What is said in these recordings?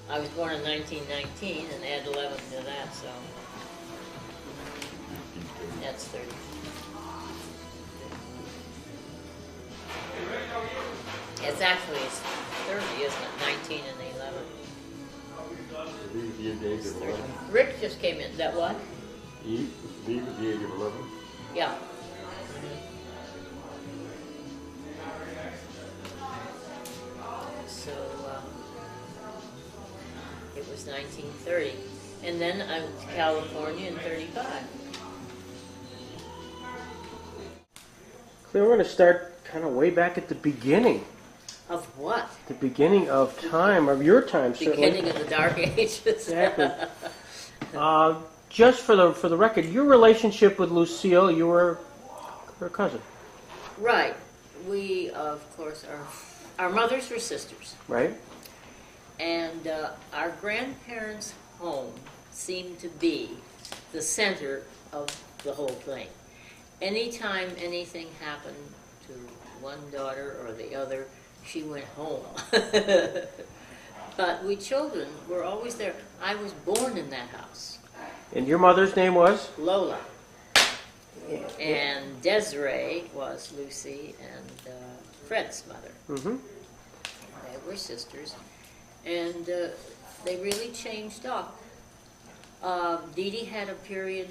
I was born in 1919 and add 11 to that, so that's 30. It's actually 30, isn't it? 19 and 11. Leave the age of 11. Rick just came in. That what? Leave at the age of 11. Yeah. So it was 1930, and then I went to California in 35. Cleo, we're going to start kind of way back at the beginning. Of what? The beginning of time, of your time, certainly. Beginning of the Dark Ages. Exactly. Just for the record, your relationship with Lucille, you were her cousin. Right. We, of course, our mothers were sisters. Right? And our grandparents' home seemed to be the center of the whole thing. Anytime anything happened to one daughter or the other, she went home. But we children were always there. I was born in that house. And your mother's name was? Lola. And Desiree was Lucy and Fred's mother. Mm-hmm. They were sisters. And they really changed up. Dee Dee had a period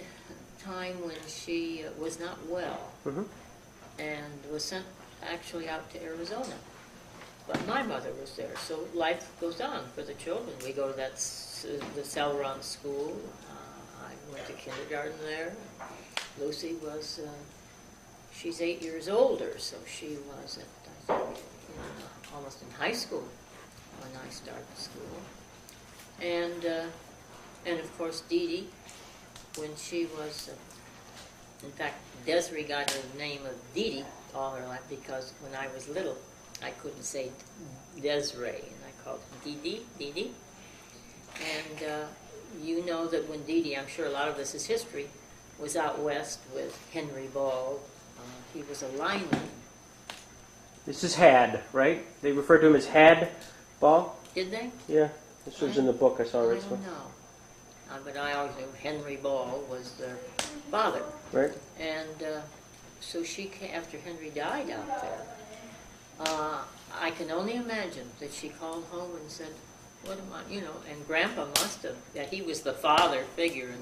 time when she was not well, mm-hmm. and was sent actually out to Arizona. But my mother was there, so life goes on for the children. We go to the Celeron school. I went to kindergarten there. Lucy was, she's 8 years older, so she was at, I think, almost in high school when I started school. And of course Dee Dee, when she was, in fact, Desiree got her name of Dee Dee all her life because when I was little, I couldn't say Desiree, and I called her Dee Dee, Dee Dee. And you know that when Dee Dee, I'm sure a lot of this is history, was out west with Henry Ball. He was a lineman. This is Had, right? They refer to him as Had Ball? Did they? Yeah. This was in the book I saw. I Right? don't know. But I always knew Henry Ball was their father. Right. And so she came, after Henry died out there, I can only imagine that she called home and said, what am I, and Grandpa must have, that he was the father figure in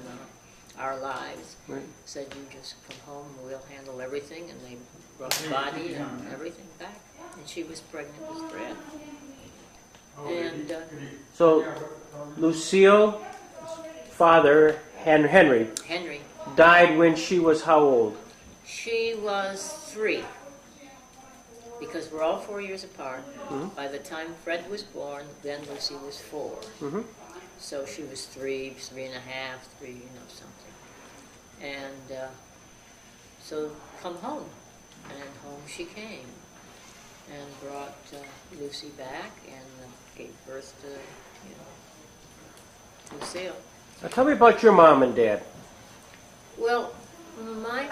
our lives, Right. said, you just come home and we'll handle everything, and they brought the body and everything back. And she was pregnant with Fred. And So, Lucille's father, Henry, died when she was how old? She was 3, because we're all 4 years apart. Mm-hmm. By the time Fred was born, then Lucy was 4. Mm-hmm. So she was 3, 3 and a half, 3, something. And so come home. And home she came and brought Lucy back and gave birth to Lucille. Now tell me about your mom and dad. Well, my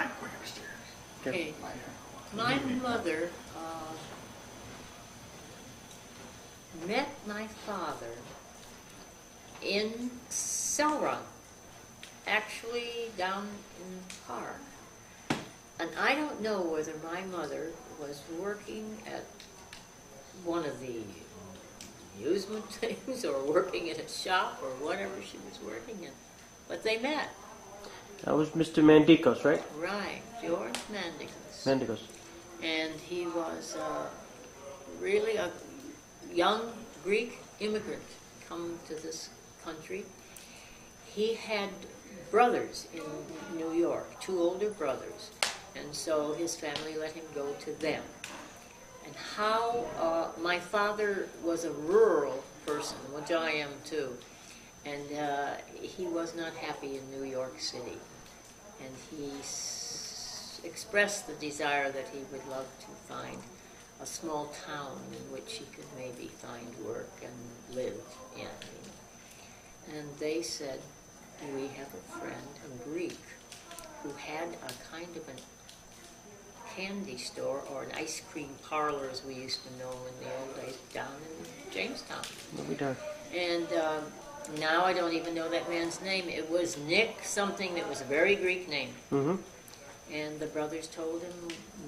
mother met my father in Celeron, actually down in the park. And I don't know whether my mother was working at one of the amusement things or working in a shop or whatever she was working in. But they met. That was Mr. Mandikos, right? Right, George Mandikos. Mandikos. And he was really a young Greek immigrant come to this country. He had brothers in New York, 2 older brothers, and so his family let him go to them. And how my father was a rural person, which I am too, and he was not happy in New York City. And he expressed the desire that he would love to find a small town in which he could maybe find work and live in. And they said, we have a friend, a Greek, who had a kind of a candy store or an ice cream parlor, as we used to know in the old days, down in Jamestown. What we done? And now I don't even know that man's name. It was Nick something that was a very Greek name. Mm-hmm. And the brothers told him,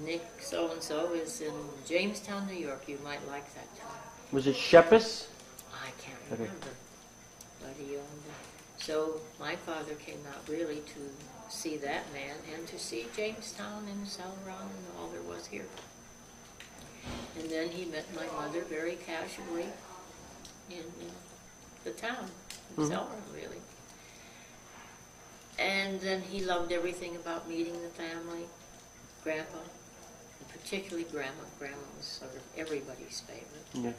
Nick so-and-so is in Jamestown, New York. You might like that town. Was it Shepis? I can't Okay. remember. But he owned it. So my father came out really to see that man and to see Jamestown and Celeron and all there was here. And then he met my mother very casually in the town, in Celeron, really. And then he loved everything about meeting the family, Grandpa, and particularly Grandma. Grandma was sort of everybody's favorite. Yeah.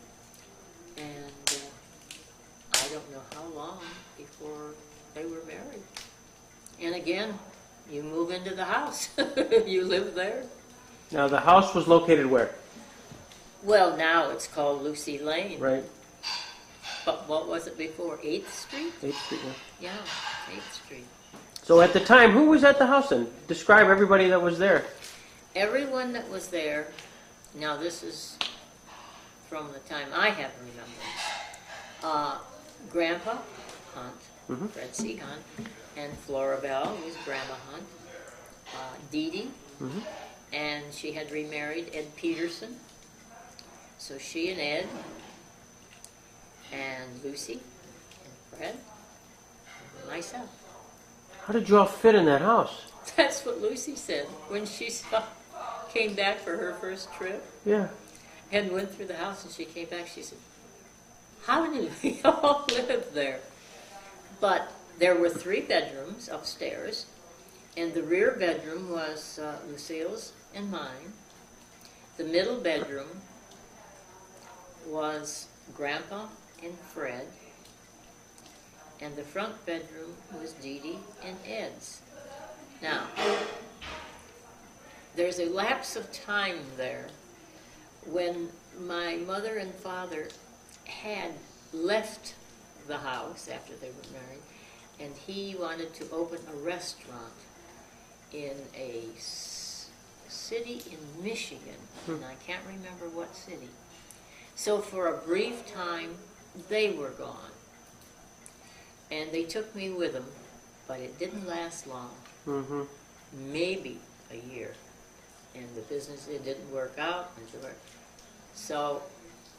And I don't know how long before they were married. And again, you move into the house. You live there. Now the house was located where? Well, now it's called Lucy Lane. Right. But what was it before? 8th Street? 8th Street. Yeah. Yeah, 8th Street. So at the time, who was at the house then? Describe everybody that was there. Everyone that was there, now this is from the time I have remembered. Grandpa Hunt, Fred C. Hunt, and Flora Bell was Grandma Hunt. Dee Dee, and she had remarried Ed Peterson. So she and Ed, and Lucy, and Fred, and myself. How did you all fit in that house? That's what Lucy said when she came back for her first trip. Yeah. And went through the house, and she came back. She said, "How did we all live there?" But there were 3 bedrooms upstairs, and the rear bedroom was Lucile's and mine. The middle bedroom was Grandpa and Fred, and the front bedroom was Dee Dee and Ed's. Now, there's a lapse of time there when my mother and father had left the house after they were married, and he wanted to open a restaurant in a city in Michigan, and I can't remember what city. So for a brief time, they were gone. And they took me with them, but it didn't last long. Mm-hmm. Maybe a year. And the business, it didn't work out. So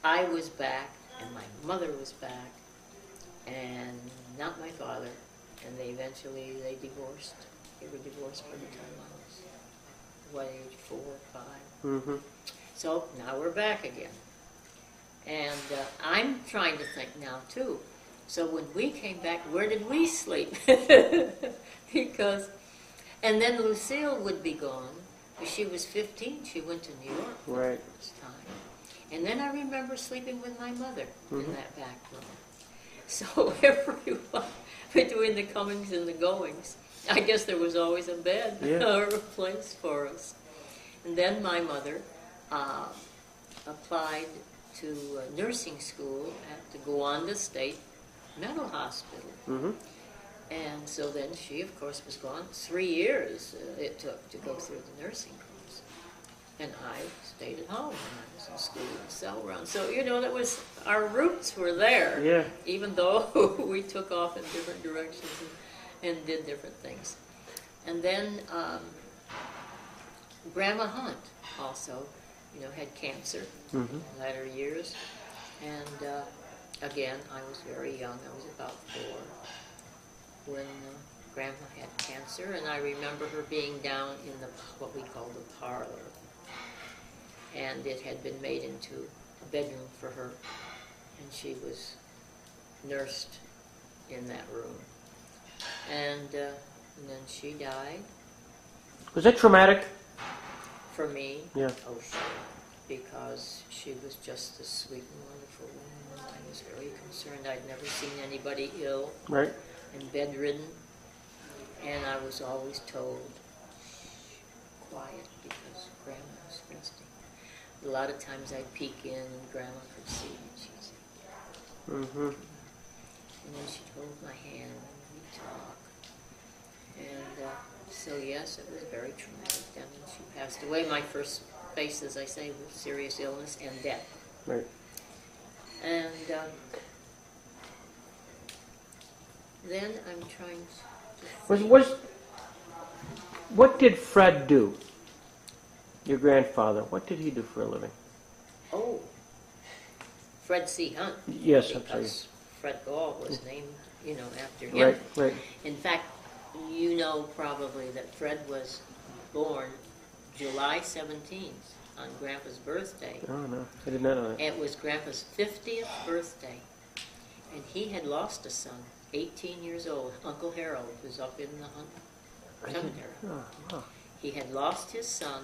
I was back, and my mother was back, and not my father. And they divorced. They were divorced by the time I was, what age, 4 or 5. Mm-hmm. So now we're back again. And I'm trying to think now, too. So when we came back, where did we sleep? And then Lucille would be gone. When she was 15, she went to New York for the first time. And then I remember sleeping with my mother in that back room. So everyone, between the comings and the goings, I guess there was always a bed or a place for us. And then my mother applied to nursing school at the Gowanda State Mental Hospital. Mm-hmm. And so then she, of course, was gone. 3 years it took to go through the nursing course. And I stayed at home when I was in school in Celeron. So, that was, our roots were there. Yeah. Even though we took off in different directions and did different things. And then Grandma Hunt also, had cancer in latter years. And again, I was very young. I was about 4 when Grandma had cancer. And I remember her being down in what we call the parlor. And it had been made into a bedroom for her. And she was nursed in that room. And then she died. Was that traumatic? For me? Yeah. Oh, sure. Because she was just a sweet and wonderful woman. I was very concerned. I'd never seen anybody ill and bedridden. And I was always told, shh, quiet, because Grandma was resting. A lot of times I'd peek in and Grandma could see me. She'd say, and then she'd hold my hand and we'd talk. And so, yes, it was very traumatic. Then when she passed away, my first face, as I say, was serious illness and death. Right. And then I'm trying to What did Fred do? Your grandfather. What did he do for a living? Oh, Fred C. Hunt. Yes, I'm sorry. Because Fred Gall was named, after him. Right, right. In fact, you know probably that Fred was born July 17th on Grandpa's birthday. Oh, no. I did not know that. It was Grandpa's 50th birthday. And he had lost a son, 18 years old, Uncle Harold, who's up in the Hunt cemetery. Oh, wow. He had lost his son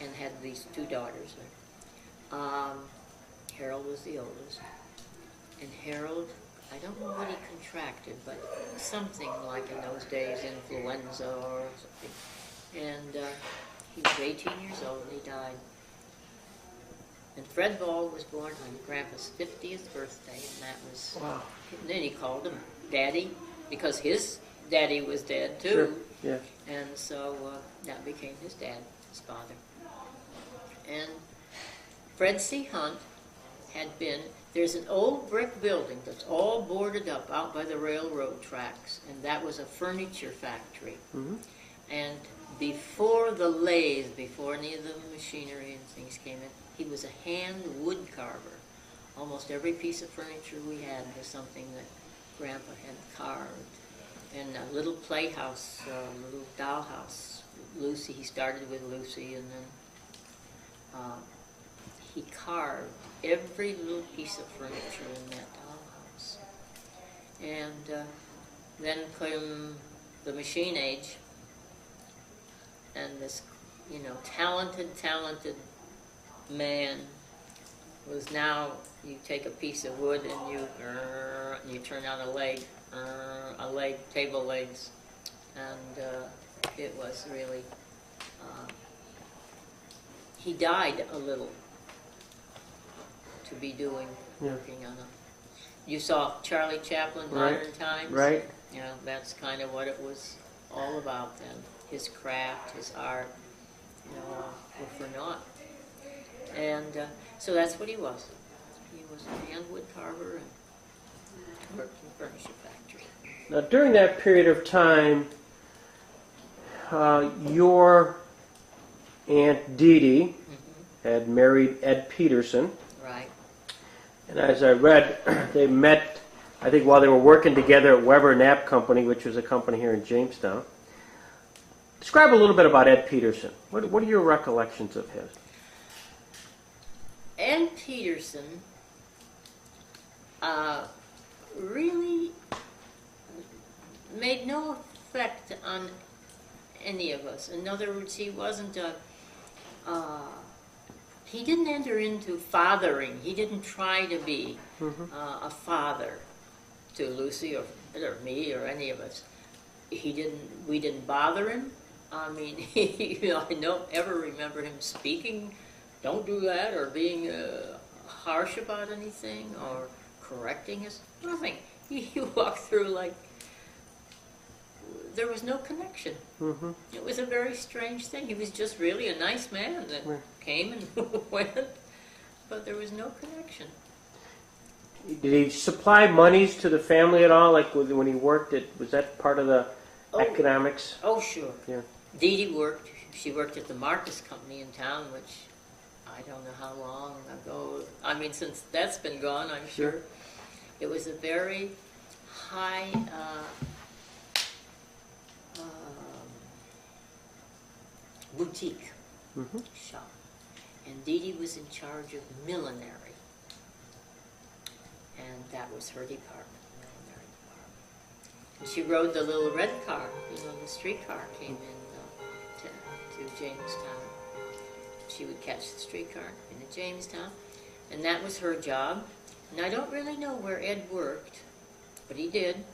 and had these two daughters. Harold was the oldest. And Harold, I don't know what he contracted, but something like in those days, influenza or something. And he was 18 years old and he died. And Fred Ball was born on Grandpa's 50th birthday, and that was... Wow. And then he called him Daddy, because his daddy was dead too. Sure, yeah. And so that became his dad, his father. And Fred C. Hunt had been... There's an old brick building that's all boarded up out by the railroad tracks, and that was a furniture factory. Mm-hmm. And before the lathe, before any of the machinery and things came in, he was a hand wood carver. Almost every piece of furniture we had was something that Grandpa had carved. And a little playhouse, a little dollhouse. Lucy, he started with Lucy, and then he carved every little piece of furniture in that dollhouse. And then came the machine age, and this, talented man was now, you take a piece of wood and you turn out a leg, table legs, and it was really, he died a little to be working on a, you saw Charlie Chaplin, Modern Times? Right. That's kind of what it was all about then. His craft, his art, were for naught. And so that's what he was. He was a hand wood carver and worked in the furniture factory. Now, during that period of time, your Aunt Dee Dee had married Ed Peterson. Right. And as I read, they met, I think, while they were working together at Weber Knapp Company, which was a company here in Jamestown. Describe a little bit about Ed Peterson. What are your recollections of his? Ed Peterson really made no effect on any of us. In other words, he wasn't he didn't enter into fathering. He didn't try to be a father to Lucy or me or any of us. We didn't bother him. I mean, I don't ever remember him speaking, don't do that, or being harsh about anything, or correcting us. Nothing. He walked through like there was no connection. Mm-hmm. It was a very strange thing. He was just really a nice man that came and went, but there was no connection. Did he supply monies to the family at all? Like when he worked, was that part of the economics? Oh, sure. Yeah. Dee Dee worked. She worked at the Marcus Company in town, which I don't know how long ago. I mean, since that's been gone, I'm sure. It was a very high boutique shop. And Dee Dee was in charge of millinery. And that was her department, millinery department. And she rode the little red car, the streetcar came in to Jamestown. She would catch the streetcar into Jamestown, and that was her job. And I don't really know where Ed worked, but he did.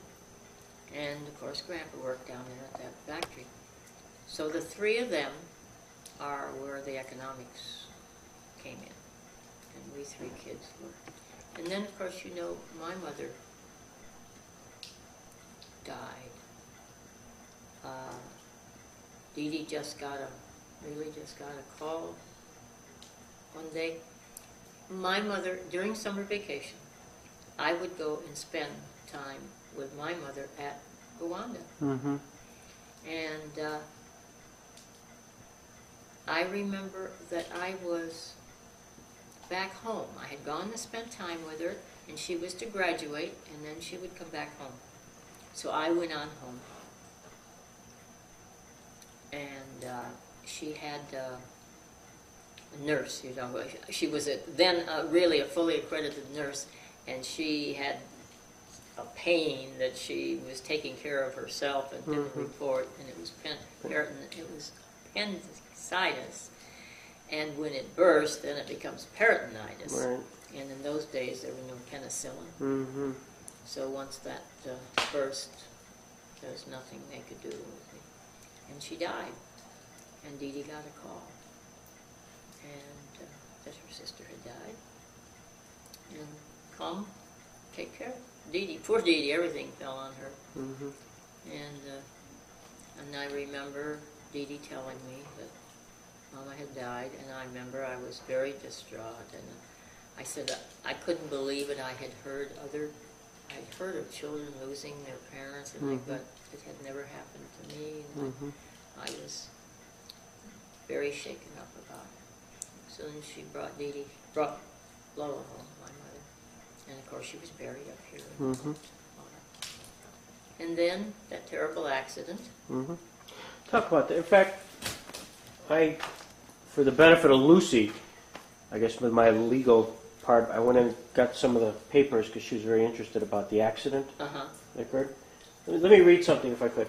And of course Grandpa worked down there at that factory. So the three of them are where the economics came in. And we three kids were. And then of course my mother died. Dee Dee just got a call one day. My mother, during summer vacation, I would go and spend time with my mother at Rwanda. Mm-hmm. And I remember that I was back home. I had gone to spend time with her, and she was to graduate, and then she would come back home. So I went on home. And she had a nurse, you know. She was then really a fully accredited nurse, and she had a pain that she was taking care of herself and didn't report, and it was appendicitis. And when it bursts, then it becomes peritonitis. Right. And in those days, there was no penicillin. Mm-hmm. So once that burst, there was nothing they could do with me. And she died. And Dee Dee got a call. And that her sister had died. And come, take care. Dee Dee, poor Dee Dee, everything fell on her. Mm-hmm. And I remember Dee Dee telling me that Mama had died, and I remember I was very distraught, and I said I couldn't believe it. I'd heard of children losing their parents, and but it had never happened to me, and I was very shaken up about it. So then she brought Lola home, my mother, and of course she was buried up here. And then that terrible accident. Talk about that. In fact, for the benefit of Lucy, I guess with my legal part, I went and got some of the papers because she was very interested about the accident that occurred. Let me read something if I could.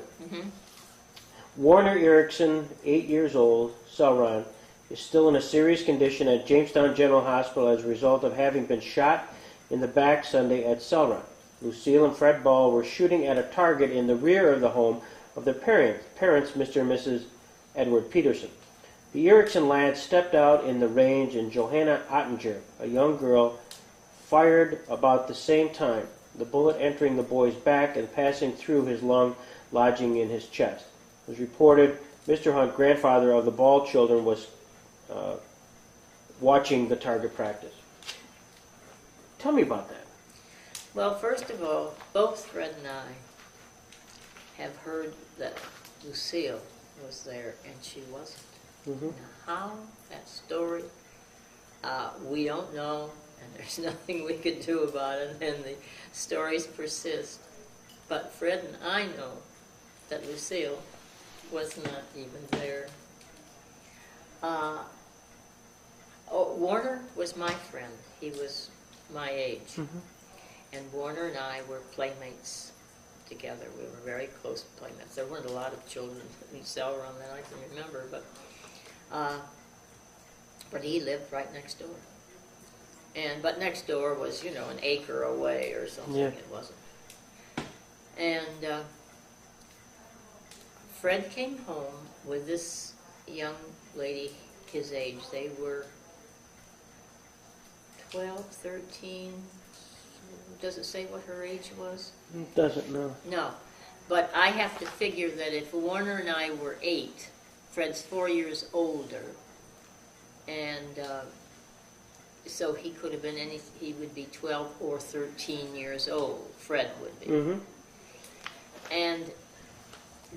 Warner Erickson, 8 years old, Celeron, is still in a serious condition at Jamestown General Hospital as a result of having been shot in the back Sunday at Celeron. Lucile and Fred Ball were shooting at a target in the rear of the home of their parents, Mr. and Mrs. Edward Peterson. The Erickson lads stepped out in the range, and Johanna Ottinger, a young girl, fired about the same time, the bullet entering the boy's back and passing through his lung, lodging in his chest. It was reported Mr. Hunt, grandfather of the Ball children, was watching the target practice. Tell me about that. Well, first of all, both Fred and I have heard that Lucille was there, and she wasn't. Now, how that story, we don't know, and there's nothing we could do about it, and the stories persist. But Fred and I know that Lucille was not even there. Warner was my friend. He was my age. And Warner and I were playmates together. We were very close playmates. There weren't a lot of children in Celoron that I can remember, but he lived right next door. But next door was, an acre away or something. Yeah. It wasn't. And Fred came home with this young lady his age. They were 12, 13. Does it say what her age was? It doesn't, no. No. But I have to figure that if Warner and I were 8, Fred's 4 years older, and so he could have been he would be 12 or 13 years old, Fred would be. And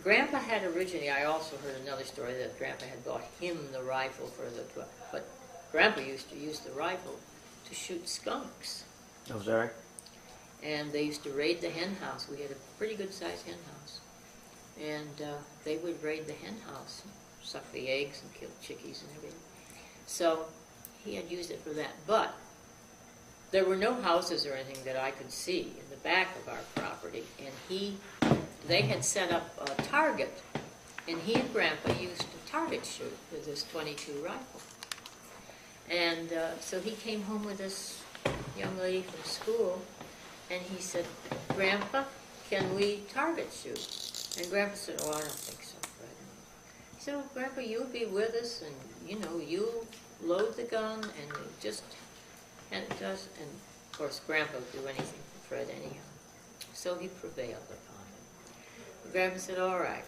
Grandpa had originally, I also heard another story that Grandpa had bought him the rifle for but Grandpa used to use the rifle to shoot skunks. Oh, sorry. And they used to raid the hen house. We had a pretty good-sized hen house. And they would raid the hen house, suck the eggs and kill chickies and everything. So he had used it for that. But there were no houses or anything that I could see in the back of our property. And they had set up a target. And he and Grandpa used to target shoot with this .22 rifle. And so he came home with this young lady from school. And he said, Grandpa, can we target shoot? And Grandpa said, oh, I don't think so, Fred. He said, well, Grandpa, you'll be with us, and, you'll load the gun, and you just hand it to us. And, of course, Grandpa would do anything for Fred anyhow. So he prevailed upon him. Grandpa said, all right,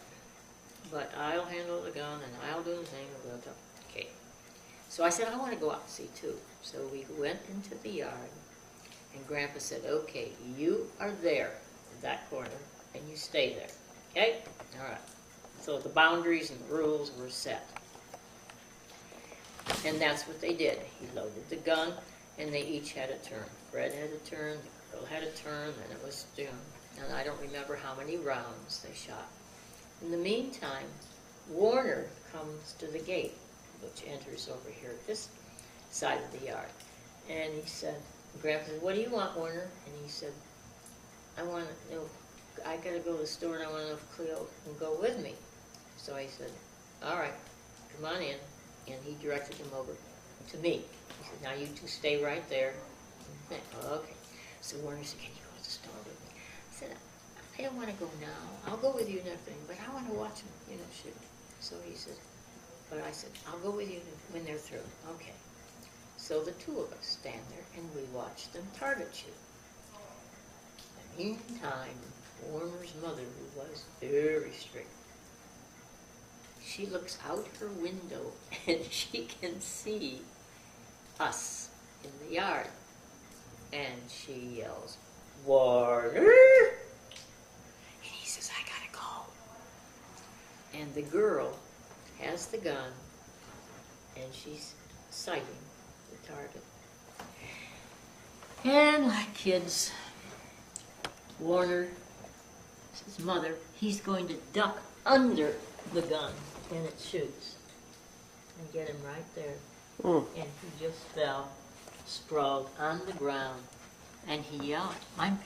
but I'll handle the gun, and I'll do the thing. Okay. So I said, I want to go out and see, too. So we went into the yard. And Grandpa said, okay, you are there. that corner, and you stay there. Okay? All right. So the boundaries and the rules were set. And that's what they did. He loaded the gun, and they each had a turn. Fred had a turn, the girl had a turn, and it was, and I don't remember how many rounds they shot. In the meantime, Warner comes to the gate, which enters over here at this side of the yard. And he said, Grandpa said, "What do you want, Warner?" And he said, "I want to know, I got to go to the store, and I want to know if Cleo can go with me." So he said, "All right, come on in." And he directed him over to me. He said, "Now you two stay right there." Okay. So Warner said, "Can you go to the store with me?" I said, "I don't want to go now. I'll go with you and everything, but I want to watch them, shoot." So he said, but I said, "I'll go with you when they're through." Okay. So the two of us stand there and we watch them target shoot. In the meantime, Warner's mother, who was very strict, she looks out her window and she can see us in the yard. And she yells, "Warner!" And he says, "I gotta go." And the girl has the gun and she's sighting the target. And like kids, Warner, his mother, he's going to duck under the gun and it shoots and get him right there. And he just fell, sprawled on the ground, and he yelled, "I'm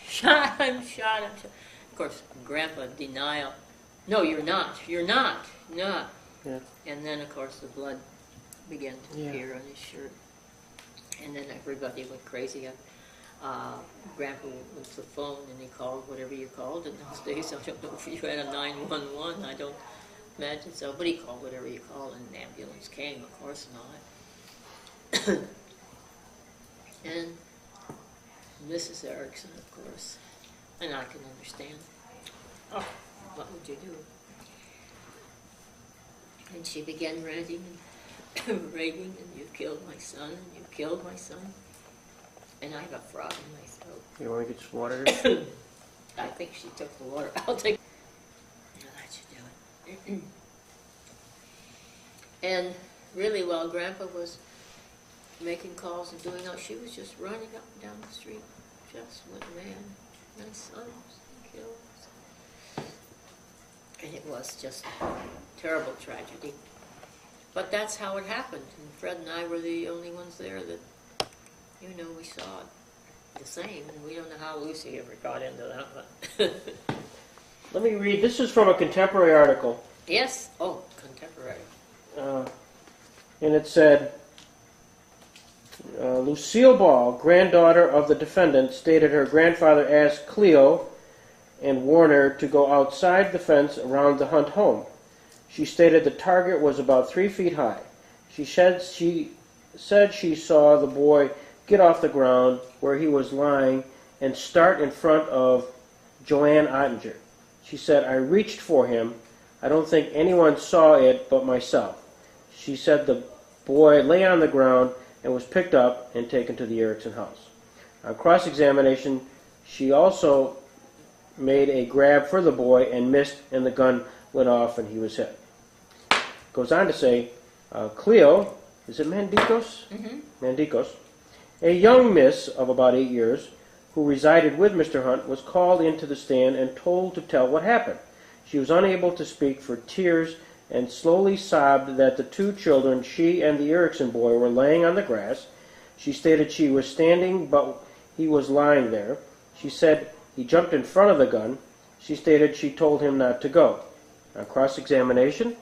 shot, I'm shot, I'm shot." Of course, Grandpa denial. "No, you're not, not." Yeah. And then, of course, the blood began to appear on his shirt. And then everybody went crazy. Grandpa went to the phone and he called whatever you called in those days. I don't know if you had a 911. I don't imagine so. But he called whatever you called and an ambulance came, of course, and all that. And Mrs. Erickson, of course. And I can understand. "Oh, what would you do?" And she began ranting and raving, and "You killed my son, and you killed my son." And I have a frog in my throat. You want to get some water? I think she took the water. I'll take. No, that should do it. And really, while Grandpa was making calls and doing all, she was just running up and down the street, just went mad. My son was killed. And it was just a terrible tragedy. But that's how it happened. And Fred and I were the only ones there that, we saw it the same. And we don't know how Lucy ever got into that one. Let me read. This is from a contemporary article. Yes? Oh, contemporary. And it said, Lucille Ball, granddaughter of the defendant, stated her grandfather asked Cleo and Warner to go outside the fence around the Hunt home. She stated the target was about 3 feet high. She said she saw the boy get off the ground where he was lying and start in front of Joanne Ottinger. She said, "I reached for him. I don't think anyone saw it but myself." She said the boy lay on the ground and was picked up and taken to the Erickson house. On cross-examination, she also made a grab for the boy and missed, and the gun went off and he was hit. Goes on to say, Cleo, is it Mandikos? Mm-hmm. Mandikos, a young miss of about 8 years who resided with Mr. Hunt, was called into the stand and told to tell what happened. She was unable to speak for tears and slowly sobbed that the two children, she and the Erickson boy, were laying on the grass. She stated she was standing, but he was lying there. She said he jumped in front of the gun. She stated she told him not to go. On cross-examination,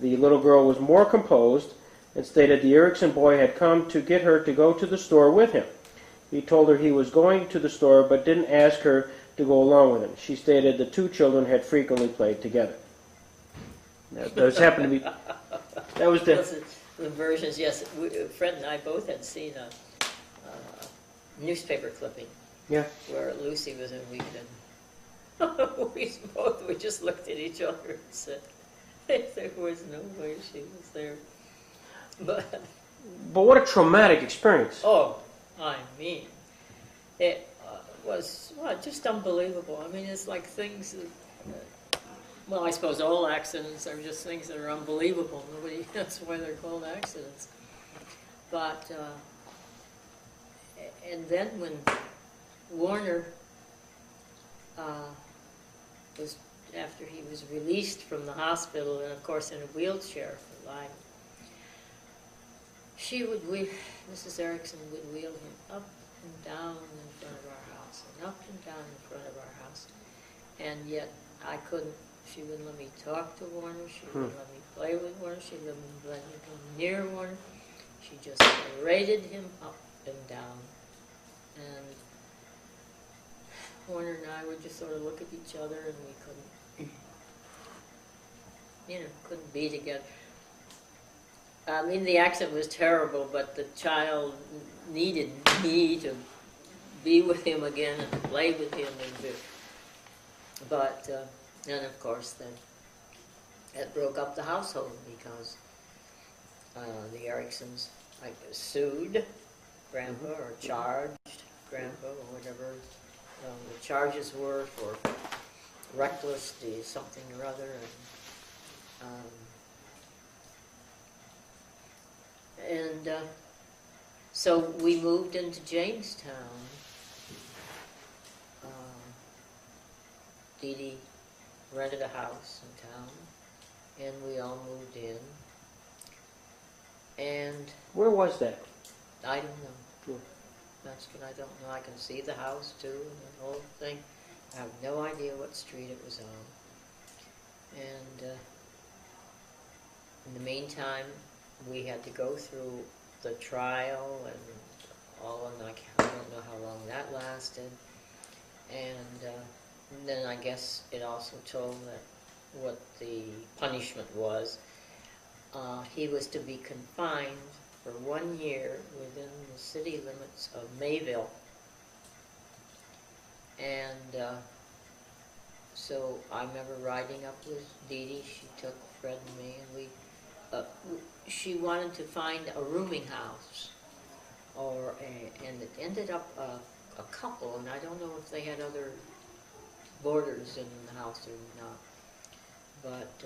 the little girl was more composed and stated the Erickson boy had come to get her to go to the store with him. He told her he was going to the store but didn't ask her to go along with him. She stated the two children had frequently played together. Now, those happened to be... That was the versions, yes. Fred and I both had seen a newspaper clipping where Lucy was in Wheaton. We just looked at each other and said, there was no way she was there. But what a traumatic experience. Oh, I mean, was, well, just unbelievable. I mean, it's like things that, well, I suppose all accidents are just things that are unbelievable. Nobody, that's why they're called accidents. But, and then when Warner was, after he was released from the hospital, and of course in a wheelchair for life, Mrs. Erickson would wheel him up and down in front of our house, and up and down in front of our house. And yet I couldn't, she wouldn't let me talk to Warner, she wouldn't let me play with Warner, she wouldn't let me come near Warner. She just paraded him up and down. And Warner and I would just sort of look at each other, and we couldn't be together. I mean, the accident was terrible, but the child needed me to be with him again and to play with him. But then, of course, then it broke up the household because the Ericksons sued Grandpa or charged Grandpa or whatever the charges were for reckless something or other. And so we moved into Jamestown. Dee Dee rented a house in town, and we all moved in. And Where was that? I don't know. That's what I don't know. I can see the house too, and the whole thing. I have no idea what street it was on. And in the meantime, we had to go through the trial and all, and I don't know how long that lasted. And then I guess it also told that what the punishment was. He was to be confined for 1 year within the city limits of Mayville. And so I remember riding up with Dee Dee. She took Fred and me, and she wanted to find a rooming house, and it ended up a couple, and I don't know if they had other boarders in the house or not, but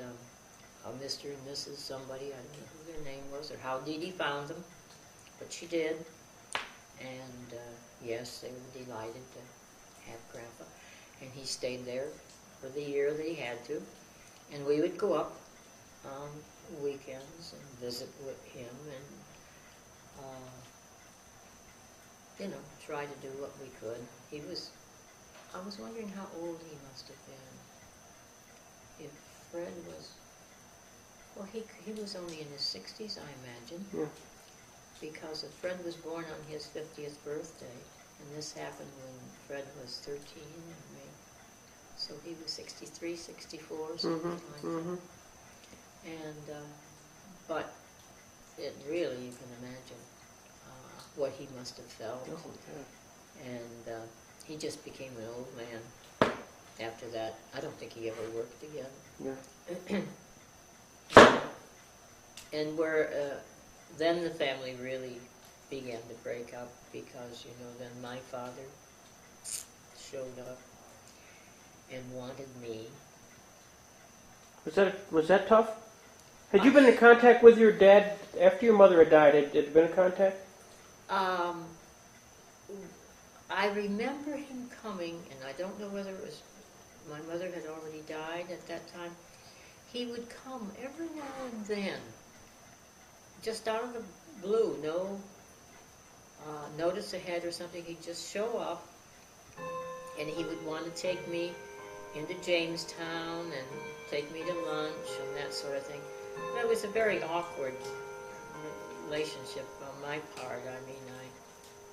a Mr. and Mrs. somebody, I don't know who their name was or how Dee Dee found them, but she did, and yes, they were delighted to have Grandpa, and he stayed there for the year that he had to, and we would go up on weekends and visit with him and try to do what we could. I was wondering how old he must have been. If Fred was, well, he was only in his 60s, I imagine. Yeah. Because if Fred was born on his 50th birthday, and this happened when Fred was 13, so he was 63, 64, something like that. And, but it really, you can imagine what he must have felt. Oh, yeah. And he just became an old man after that. I don't think he ever worked again. Yeah. And then the family really began to break up because, then my father showed up and wanted me. Was that tough? Had you been in contact with your dad after your mother had died? Had you been in contact? I remember him coming, and I don't know whether it was my mother had already died at that time. He would come every now and then, just out of the blue, no notice ahead or something. He'd just show up, and he would want to take me into Jamestown and take me to lunch and that sort of thing. But it was a very awkward relationship on my part. I mean,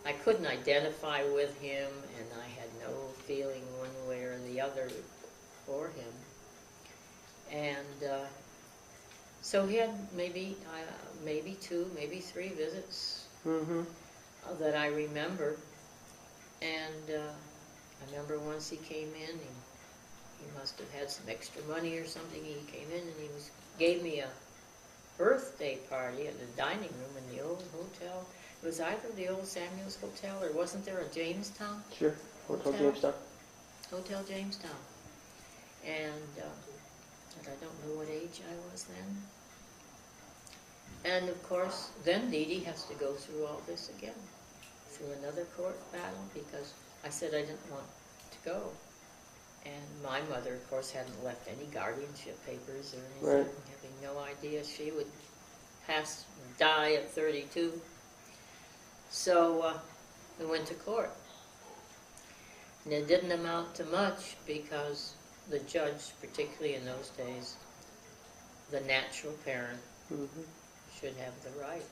I couldn't identify with him, and I had no feeling one way or the other for him. And so he had maybe 2, maybe 3 visits that I remember. And I remember once he came in, he must have had some extra money or something. He came in and he gave me a birthday party at the dining room in the old hotel. was either the old Samuel's Hotel or wasn't there a Jamestown? Sure. Hotel Hotel? Jamestown. Hotel Jamestown. And I don't know what age I was then. And of course, then Dee Dee has to go through all this again, through another court battle, because I said I didn't want to go. And my mother, of course, hadn't left any guardianship papers or anything, Right. having no idea she would die at 32. So we went to court. And it didn't amount to much because the judge, particularly in those days, the natural parent, should have the right.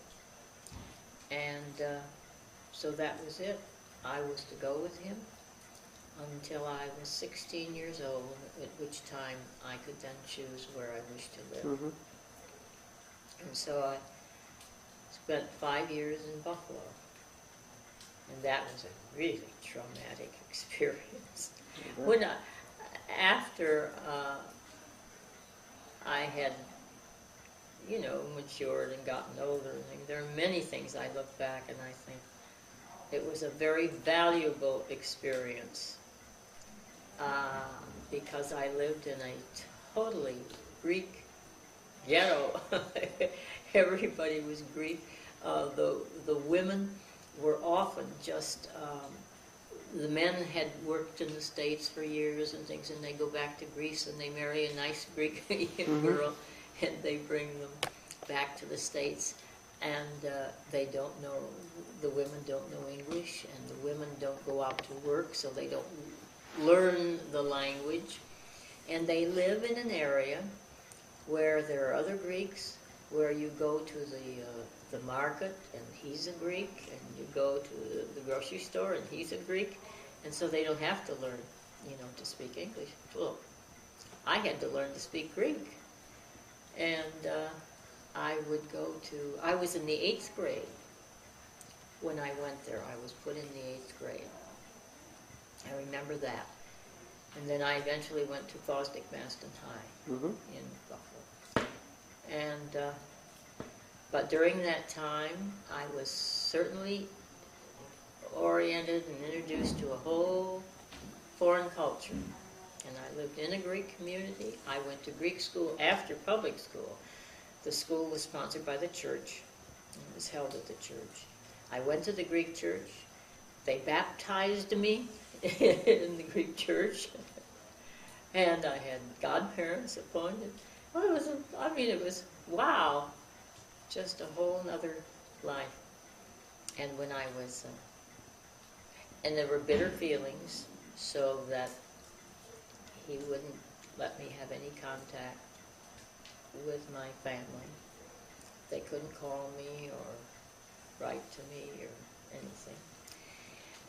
And so that was it. I was to go with him until I was 16 years old, at which time I could then choose where I wished to live. And so I spent 5 years in Buffalo. And that was a really traumatic experience. When after I had, matured and gotten older, there are many things I look back and I think it was a very valuable experience because I lived in a totally Greek ghetto. Everybody was Greek. The women were often just, the men had worked in the States for years and things, and they go back to Greece and they marry a nice Greek girl, and they bring them back to the States, and they don't know, the women don't know English, and the women don't go out to work, so they don't learn the language, and they live in an area where there are other Greeks, where you go to the market and he's a Greek, and you go to the grocery store and he's a Greek, and so they don't have to learn, to speak English. Well, I had to learn to speak Greek, and I was in the 8th grade when I went there. I was put in the 8th grade. I remember that. And then I eventually went to Fosdick Maston High in Buffalo. And but during that time, I was certainly oriented and introduced to a whole foreign culture. And I lived in a Greek community. I went to Greek school after public school. The school was sponsored by the church. It was held at the church. I went to the Greek church. They baptized me in the Greek church. And I had godparents appointed. Well, it was, wow, just a whole nother life. And when I was, and there were bitter feelings, so that he wouldn't let me have any contact with my family. They couldn't call me or write to me or anything.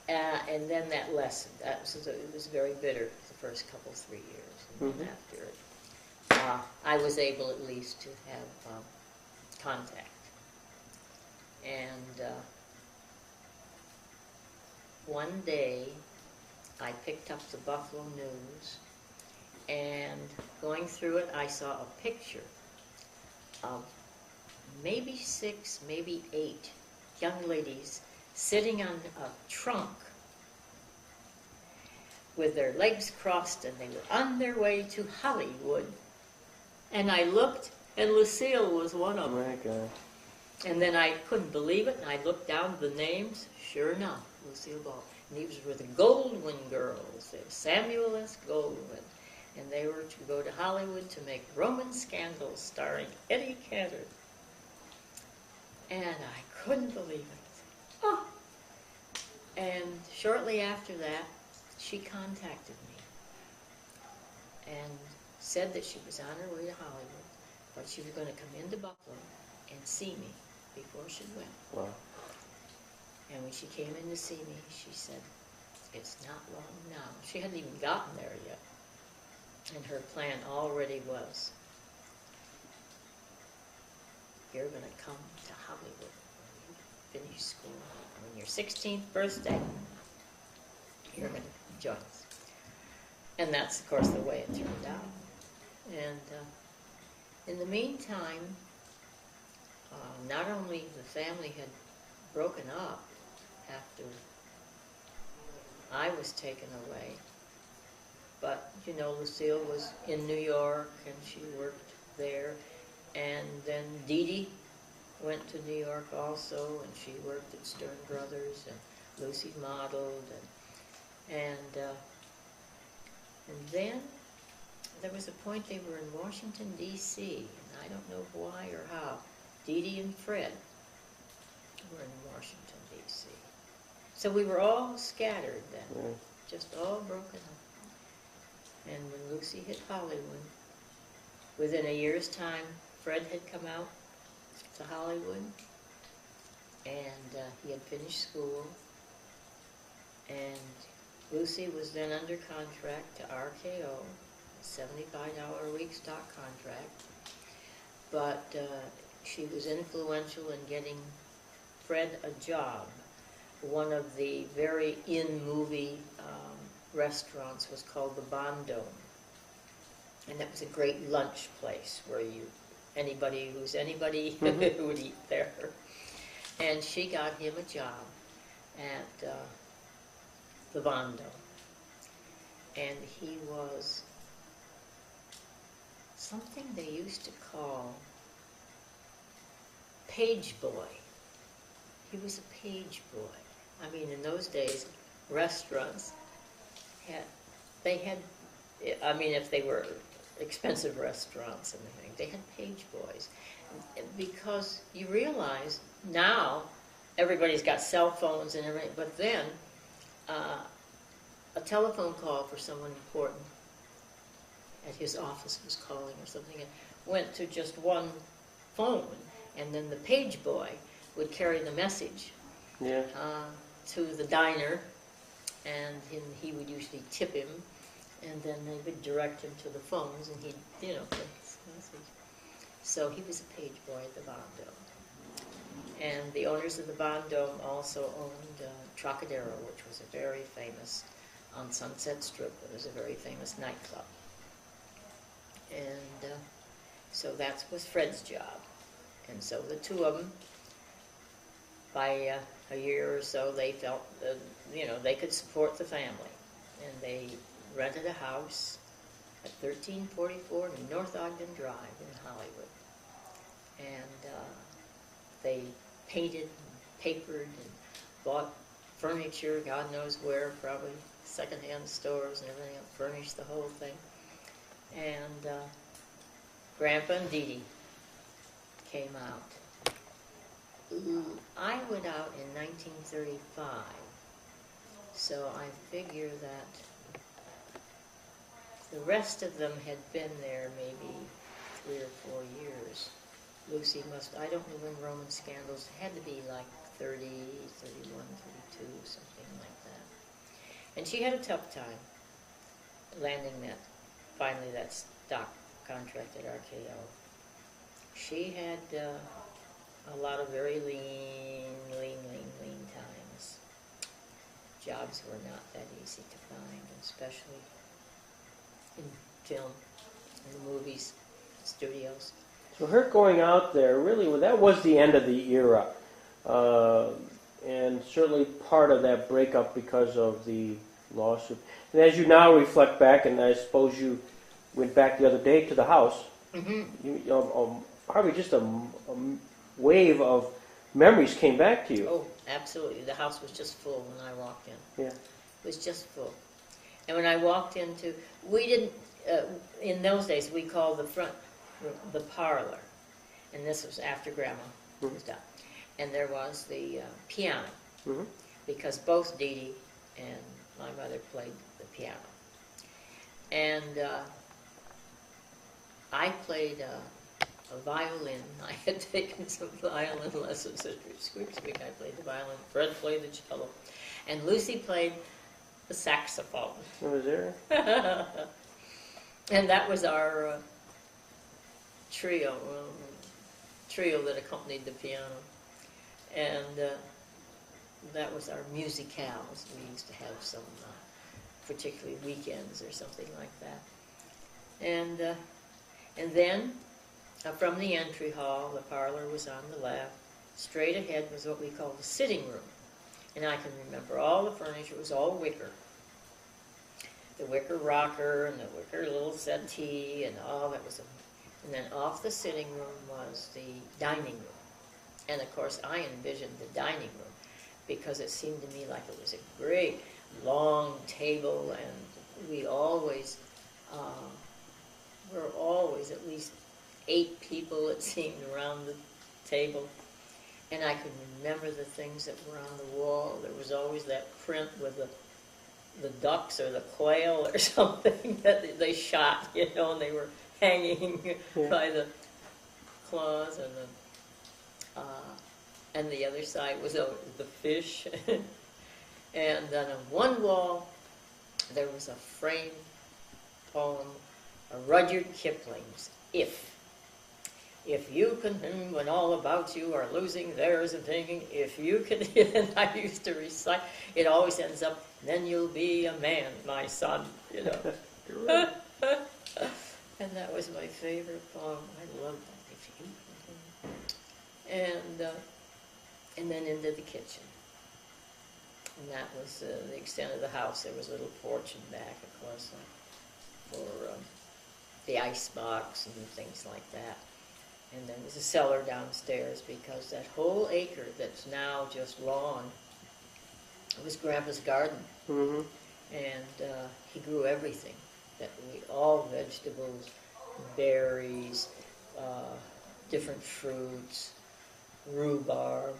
And then that lesson, it was very bitter the first couple, 3 years. And then after it, I was able at least to have contact. And one day, I picked up the Buffalo News, and going through it, I saw a picture of maybe 6, maybe 8 young ladies sitting on a trunk with their legs crossed, and they were on their way to Hollywood. And I looked, and Lucile was one of them. Oh my God. And then I couldn't believe it, and I looked down the names. Sure enough, Lucille Ball. And these were the Goldwyn girls. They were Samuel S. Goldwyn. And they were to go to Hollywood to make Roman Scandals starring Eddie Cantor. And I couldn't believe it. Oh! And shortly after that, she contacted me and said that she was on her way to Hollywood, but she was going to come into Buffalo and see me before she went. Wow. And when she came in to see me, she said, "It's not long now." She hadn't even gotten there yet. And her plan already was, "You're going to come to Hollywood when you finish school. On your 16th birthday, you're going to join us." And that's, of course, the way it turned out. And in the meantime, not only the family had broken up after I was taken away. But, you know, Lucille was in New York, and she worked there. And then Dee Dee went to New York also, and she worked at Stern Brothers, and Lucy modeled, and then there was a point they were in Washington, D.C., and I don't know why or how. Dee Dee and Fred were in Washington, D.C. So we were all scattered then, just all broken up. And when Lucy hit Hollywood, within a year's time, Fred had come out to Hollywood, and he had finished school, and Lucy was then under contract to RKO, a $75-a-week stock contract, but she was influential in getting Fred a job. One of the very in-movie restaurants was called the Bon Dome, and that was a great lunch place where anybody who's anybody would eat there. And she got him a job at the Bon Dome, and he was something they used to call page boy. He was a page boy. I mean, in those days, restaurants had, I mean, if they were expensive restaurants and everything, they had page boys. Because you realize now everybody's got cell phones and everything, but then a telephone call for someone important at his office was calling or something, and went to just one phone, and then the page boy would carry the message to the diner, and he would usually tip him, and then they would direct him to the phones, and he'd, you know, put his message. So he was a page boy at the Bon Dome. And the owners of the Bon Dome also owned Trocadero, which was a very famous, on Sunset Strip, it was a very famous nightclub. And so that was Fred's job. And so the two of them, by a year or so, they felt, you know, they could support the family. And they rented a house at 1344 North Ogden Drive in Hollywood. And they painted and papered and bought furniture, God knows where, probably secondhand stores and everything, furnished the whole thing. And Grandpa and Dee Dee came out. I went out in 1935, so I figure that the rest of them had been there maybe 3 or 4 years. Lucy must, I don't know when Roman Scandals, had to be like 30, 31, 32, something like that. And she had a tough time landing finally that stock contract at RKO. She had a lot of very lean times. Jobs were not that easy to find, especially in film, in the movies, studios. So her going out there, really, well, that was the end of the era. And certainly part of that breakup because of the lawsuit. And as you now reflect back, and I suppose you went back the other day to the house, probably just a wave of memories came back to you. Oh, absolutely. The house was just full when I walked in. Yeah. It was just full. And when I walked into, we didn't, in those days, we called the front the parlor. And this was after Grandma was done. And there was the piano, because both Dee Dee and my mother played the piano. And I played a violin. I had taken some violin lessons at Squeakspeak. I played the violin. Fred played the cello. And Lucy played the saxophone. What was there? And that was our trio that accompanied the piano. And that was our musicals. We used to have some, particularly weekends or something like that. And then from the entry hall, the parlor was on the left, straight ahead was what we called the sitting room. And I can remember all the furniture was all wicker. The wicker rocker and the wicker little settee and all that was. And then off the sitting room was the dining room. And of course I envisioned the dining room because it seemed to me like it was a great long table, and we always were always at least 8 people, it seemed, around the table. And I could remember the things that were on the wall. There was always that print with the ducks or the quail or something that they shot, you know, and they were hanging by the claws, and the other side was the fish. And then on one wall there was a framed poem, a Rudyard Kipling's If you can, when all about you are losing, there's a thing, if you can, and I used to recite, it always ends up, then you'll be a man, my son, you know. And that was my favorite poem. I loved that. And then into the kitchen. And that was the extent of the house. There was a little porch in back, of course, for the ice box and things like that. And then there's a cellar downstairs, because that whole acre that's now just lawn, it was Grandpa's garden. Mm-hmm. And he grew everything, all vegetables, berries, different fruits, rhubarb,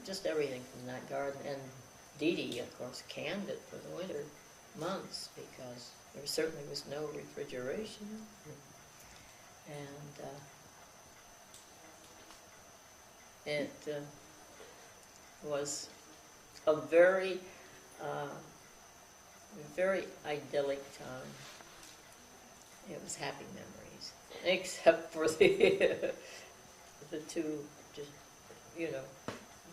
just everything from that garden. And Dee Dee, of course, canned it for the winter months, because there certainly was no refrigeration. And it was a very idyllic time. It was happy memories, except for the two, just, you know,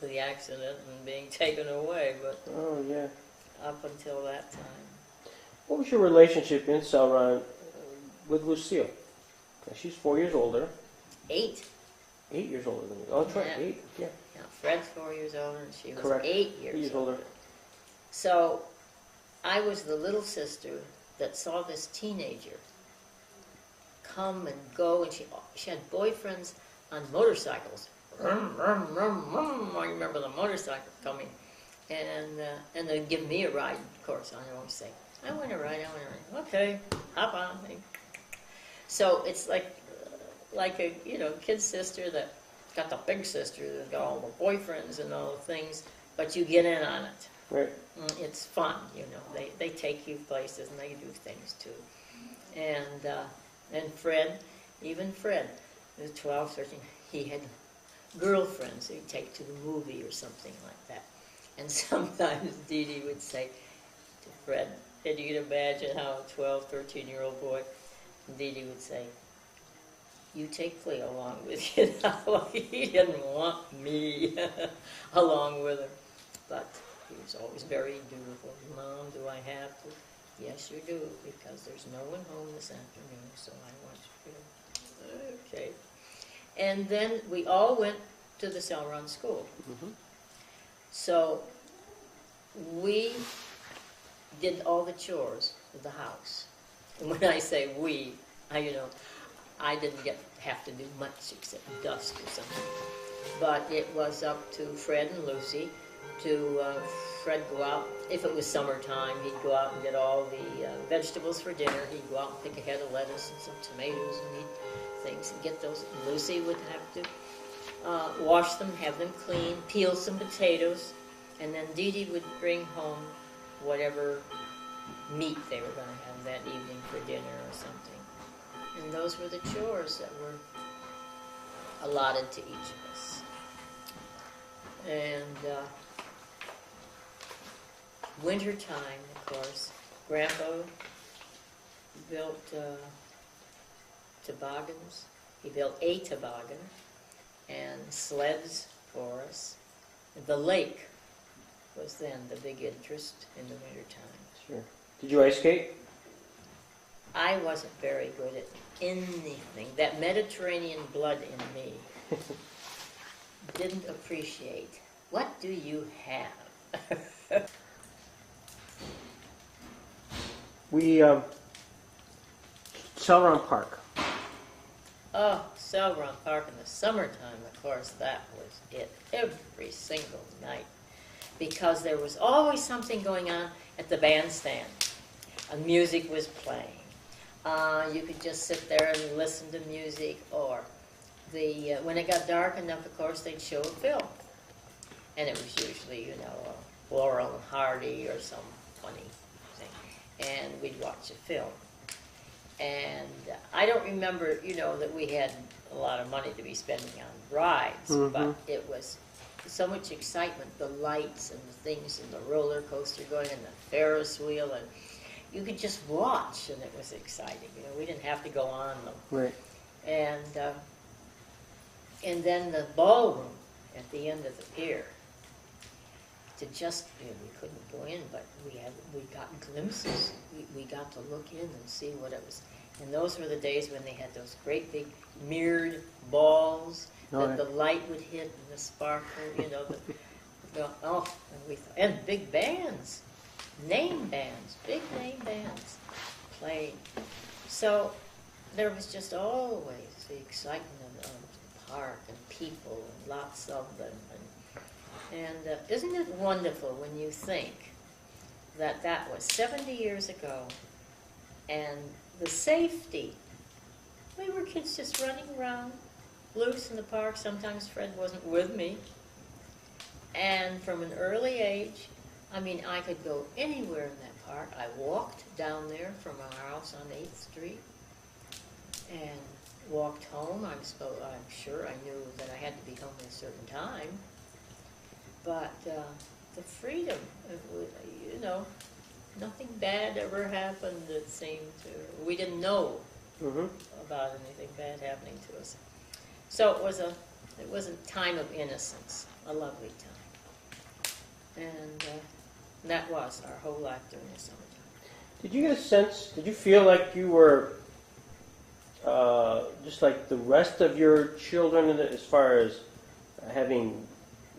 the accident and being taken away. But Oh, yeah. up until that time, What was your relationship in Celoron with Lucille? She's 4 years older. 8. 8 years older than me. Oh, that's right, Yeah. 8. Yeah. Yeah, Fred's 4 years older, and she was Correct. 8 years older. So I was the little sister that saw this teenager come and go, and she had boyfriends on motorcycles. Vroom, vroom, vroom, vroom. I remember the motorcycle coming, and they'd give me a ride. Of course, I always say, "I want a ride. I want a ride." Okay, hop on. So it's like a kid sister that got the big sister that got all the boyfriends and all the things, but you get in on it. Right. It's fun, They take you places and they do things too. And Fred, even Fred, he was 12, 13, he had girlfriends he'd take to the movie or something like that. And sometimes Dee Dee would say to Fred, and you can imagine how a 12, 13-year-old boy, Dee Dee would say, "You take Cleo along with you now." He didn't want me along with him. But he was always very dutiful. "Mom, do I have to?" "Yes, you do, because there's no one home this afternoon, so I want you to." Okay. And then we all went to the Celeron school. Mm-hmm. So we did all the chores of the house. And when I say we, I didn't have to do much except dust or something. But it was up to Fred and Lucy to Fred go out. If it was summertime, he'd go out and get all the vegetables for dinner. He'd go out and pick a head of lettuce and some tomatoes and eat things and get those. Lucy would have to wash them, have them clean, peel some potatoes, and then Dee Dee would bring home whatever meat they were going to have that evening for dinner or something. And those were the chores that were allotted to each of us. And winter time, of course, Grandpa built toboggans. He built a toboggan and sleds for us. The lake was then the big interest in the winter time. Sure. Did you ice skate? I wasn't very good at anything. That Mediterranean blood in me didn't appreciate. What do you have? We, Celeron Park. Oh, Celeron Park in the summertime, of course, that was it every single night. Because there was always something going on at the bandstand. Music was playing. You could just sit there and listen to music, or when it got dark enough, of course, they'd show a film. And it was usually, you know, Laurel and Hardy or some funny thing. And we'd watch a film. And I don't remember, you know, that we had a lot of money to be spending on rides, but it was so much excitement, the lights and the things and the roller coaster going and the Ferris wheel, and you could just watch, and it was exciting. You know, we didn't have to go on them. Right. And then the ballroom at the end of the pier. To just, you know, we couldn't go in, but we got glimpses. We got to look in and see what it was. And those were the days when they had those great big mirrored balls that the light would hit and the sparkle, you know. And big bands, name bands, big name bands played. So there was just always the excitement of the park and people and lots of them. And isn't it wonderful when you think that that was 70 years ago, and the safety, we were kids just running around loose in the park. Sometimes Fred wasn't with me. And from an early age, I mean, I could go anywhere in that park. I walked down there from our house on 8th Street and walked home. I'm sure I knew that I had to be home at a certain time. But the freedom, you know, nothing bad ever happened, it seemed to. We didn't know about anything bad happening to us. So it was a time of innocence, a lovely time. And that was our whole life during the summertime. Did you get a sense, did you feel like you were just like the rest of your children as far as having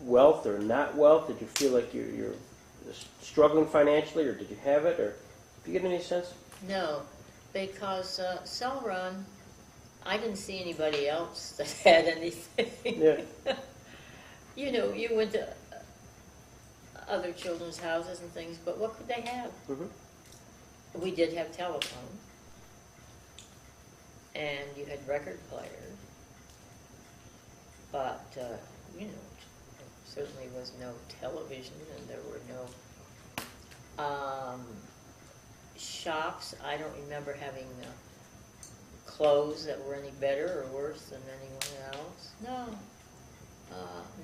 wealth or not wealth? Did you feel like you're struggling financially, or did you have it, or did you get any sense? No, because Celeron, I didn't see anybody else that had anything. Yeah. You know, you went to other children's houses and things, but what could they have? We did have telephone, and you had record players, but you know, certainly was no television, and there were no shops. I don't remember having clothes that were any better or worse than anyone else. No,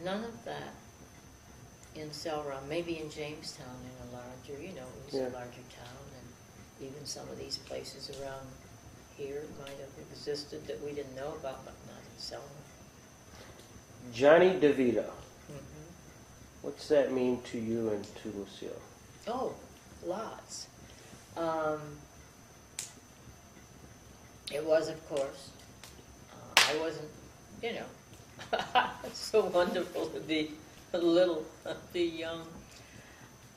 none of that in Celeron. Maybe in Jamestown, in a larger, you know, it was a larger town, and even some of these places around here might have existed that we didn't know about, but not in Celeron. Johnny DeVito. What's that mean to you and to Lucille? Oh, lots. It was, of course. I wasn't, you know, it's so wonderful to be be young.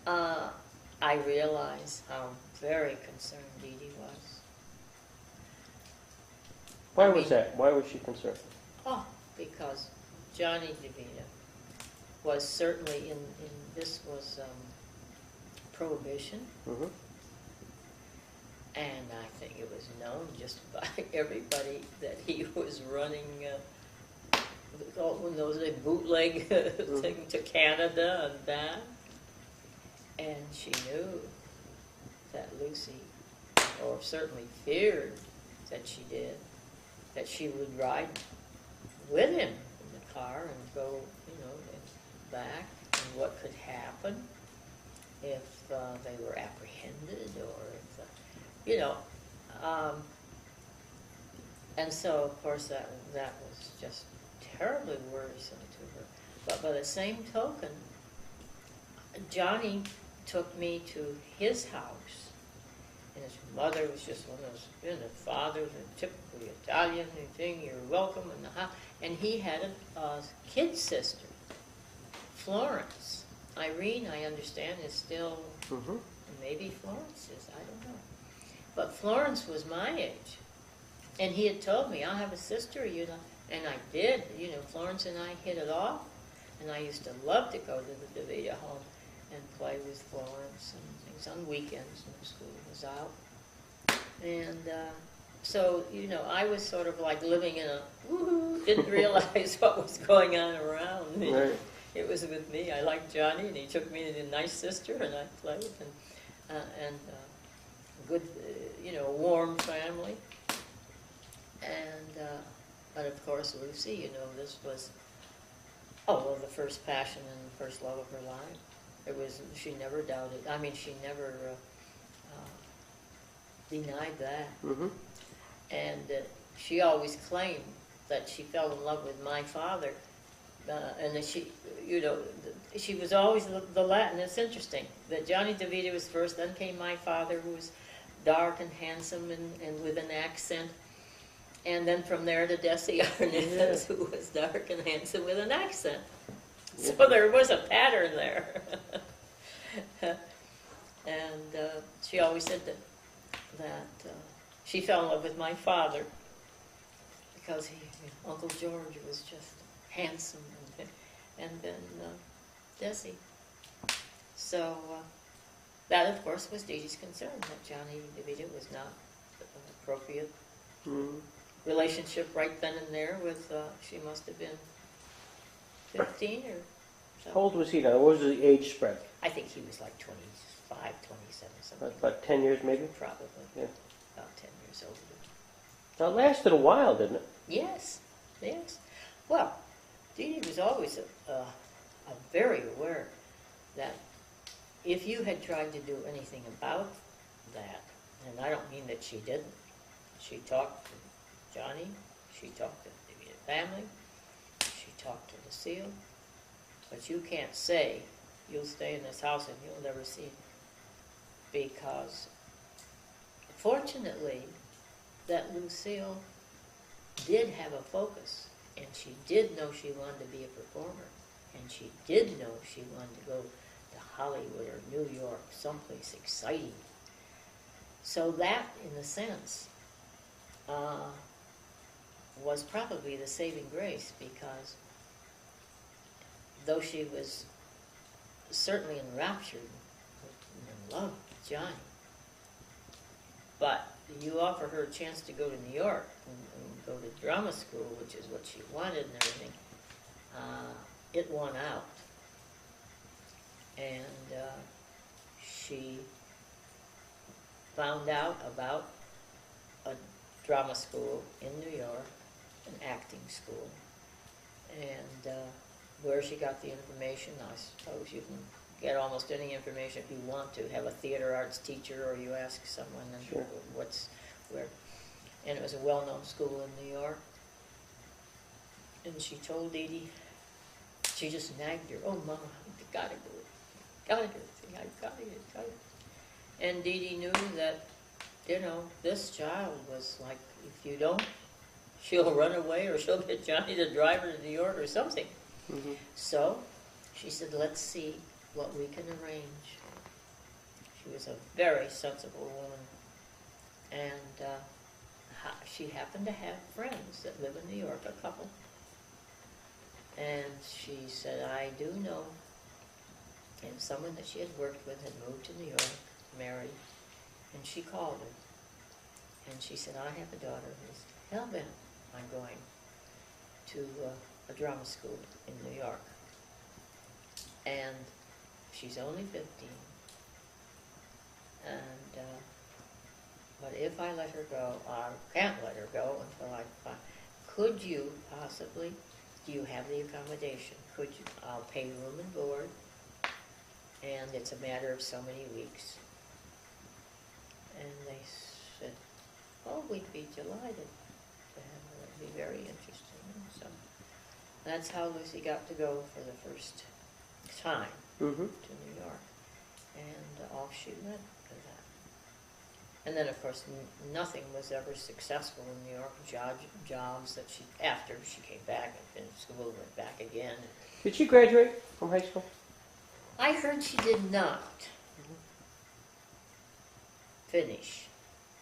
I realize how very concerned Dee Dee was. Why was that? Why was she concerned? Oh, because Johnny DeVito was certainly this was Prohibition, and I think it was known just by everybody that he was running those bootleg thing to Canada and that, and she knew that Lucy, or certainly feared that she did, that she would ride with him in the car and go, you know, back, and what could happen if they were apprehended, or if, you know, and so of course that was just terribly worrisome to her. But by the same token, Johnny took me to his house And his mother was just one of those, the father was a typically Italian thing, you're welcome in the house. And he had a kid sister, Florence. Irene, I understand, is still, maybe Florence is, I don't know. But Florence was my age. And he had told me, I'll have a sister, and I did. Florence and I hit it off. And I used to love to go to the DeVita home and play with Florence and things on weekends when school was out. And so, I was sort of like living in a woohoo, didn't realize what was going on around me. Right. It was with me. I liked Johnny, and he took me to the nice sister, and I played, and good, warm family. And, but of course, Lucy, this was, the first passion and the first love of her life. It was, she never doubted, she never denied that. And she always claimed that she fell in love with my father, and that she, she was always the Latin. It's interesting that Johnny DeVita was first, then came my father, who was dark and handsome and with an accent. And then from there to Desi Arnaz, who was dark and handsome with an accent. So there was a pattern there. And she always said that she fell in love with my father because Uncle George was just handsome, and then Desi. So that, of course, was Dee Dee's concern, that Johnny DeVita was not an appropriate relationship right then and there with, she must have been 15 or something. How old was he now? What was the age spread? I think he was like 25, 27, something. About 10 years maybe? Probably. Yeah. About 10 years older. Now, it lasted a while, didn't it? Yes, yes. Well, Dee Dee was always very aware that if you had tried to do anything about that, and I don't mean that she didn't, she talked to Johnny, she talked to the family, she talked to Lucille, but you can't say you'll stay in this house and you'll never see me. Because fortunately, that Lucille did have a focus, and she did know she wanted to be a performer, and she did know she wanted to go to Hollywood or New York, someplace exciting. So that, in a sense, was probably the saving grace, because though she was certainly enraptured and in love with Johnny, but you offer her a chance to go to New York and go to drama school, which is what she wanted and everything, it won out. And she found out about a drama school in New York, an acting school, and where she got the information, I suppose you can get almost any information if you want to. Have a theater arts teacher, or you ask someone and Sure. where. And it was a well-known school in New York. And she told Dee Dee, she just nagged her, "Oh, Mama, you gotta do it. Gotta do it. I gotta do it. And Dee Dee knew that, this child was like, if you don't, she'll run away, or she'll get Johnny to drive her to New York or something. So she said, let's see what we can arrange. She was a very sensible woman. And she happened to have friends that live in New York, a couple. And she said, I do know. And someone that she had worked with had moved to New York, married. And she called her. And she said, I have a daughter who's hell-bent on going to a drama school in New York. And she's only 15. And, but if I let her go, I can't let her go until I find, could you possibly, do you have the accommodation? Could you, I'll pay room and board, and it's a matter of so many weeks. And they said, oh, we'd be delighted to have her. It'd be very interesting. So that's how Lucy got to go for the first time to New York. And off she went for that. And then, of course, nothing was ever successful in New York. Jobs that after she came back and finished school, went back again. Did she graduate from high school? I heard she did not finish.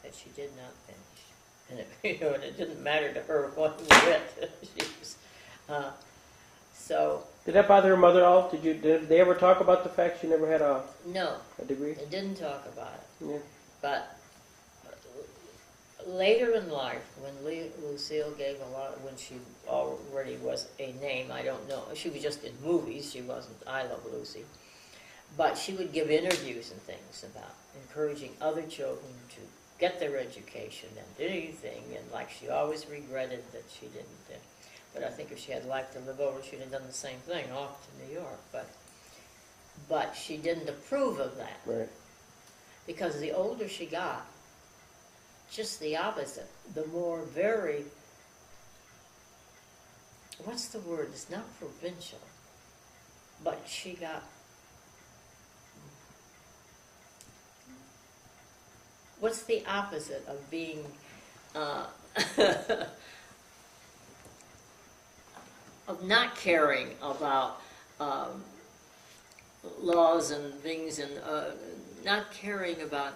That she did not finish, and and it didn't matter to her what wit she was. So. Did that bother her mother at all? Did they ever talk about the fact she never had a degree? They didn't talk about it. Yeah. But later in life, when Lucille gave when she already was a name, I don't know. She was just in movies. She wasn't I Love Lucy. But she would give interviews and things about encouraging other children to get their education and anything. And like she always regretted that she didn't. But I think if she had life to live over, she'd have done the same thing, off to New York. But she didn't approve of that. Right. Because the older she got, just the opposite. The more what's the word? It's not provincial. But she got, what's the opposite of being, of not caring about laws and things, and not caring about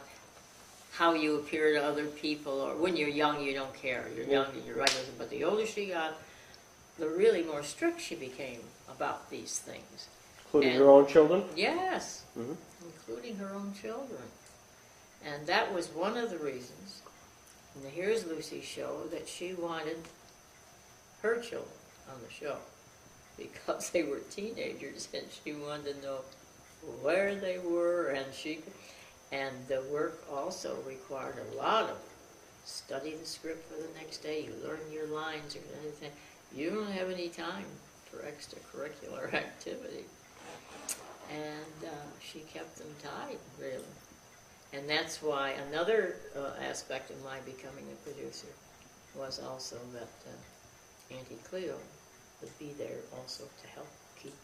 how you appear to other people, or when you're young you don't care. You're young and you're right. But the older she got, the really more strict she became about these things. Including her own children? Yes, including her own children. And that was one of the reasons, in the Here's Lucy show, that she wanted her children on the show, because they were teenagers and she wanted to know where they were, and the work also required a lot of study the script for the next day. You learn your lines or anything. You don't have any time for extracurricular activity. And she kept them tied, really. And that's why another aspect of my becoming a producer was also that Auntie Cleo would be there also to help keep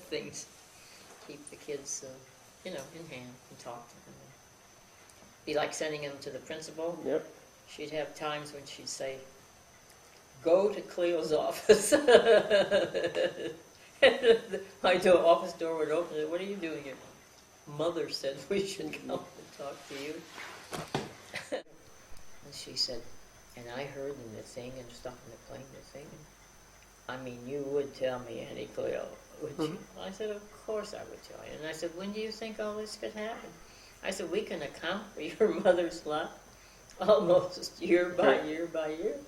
things, keep the kids, in hand and talk to them. Be like sending them to the principal. Yep. She'd have times when she'd say, "Go to Cleo's office." My office door would open. "What are you doing here?" "Mother said we should come and talk to you." And she said, "And I heard in the thing and stuff in the plane, the thing. I mean, you would tell me, Auntie Cleo, would you?" I said, "Of course I would tell you." And I said, "When do you think all this could happen?" I said, "We can account for your mother's life almost year by year by year.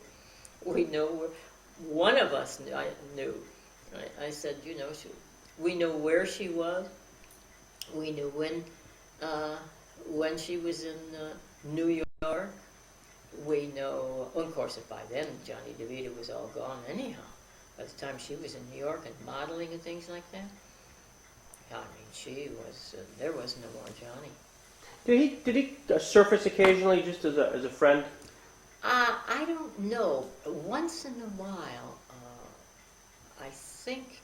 We know one of us knew. I said, we know where she was. We knew when she was in New York. We know, of course, by then Johnny DeVito was all gone anyhow. By the time she was in New York and modeling and things like that, I mean, she was. There was no more Johnny." Did he surface occasionally, just as a friend? I don't know. Once in a while, I think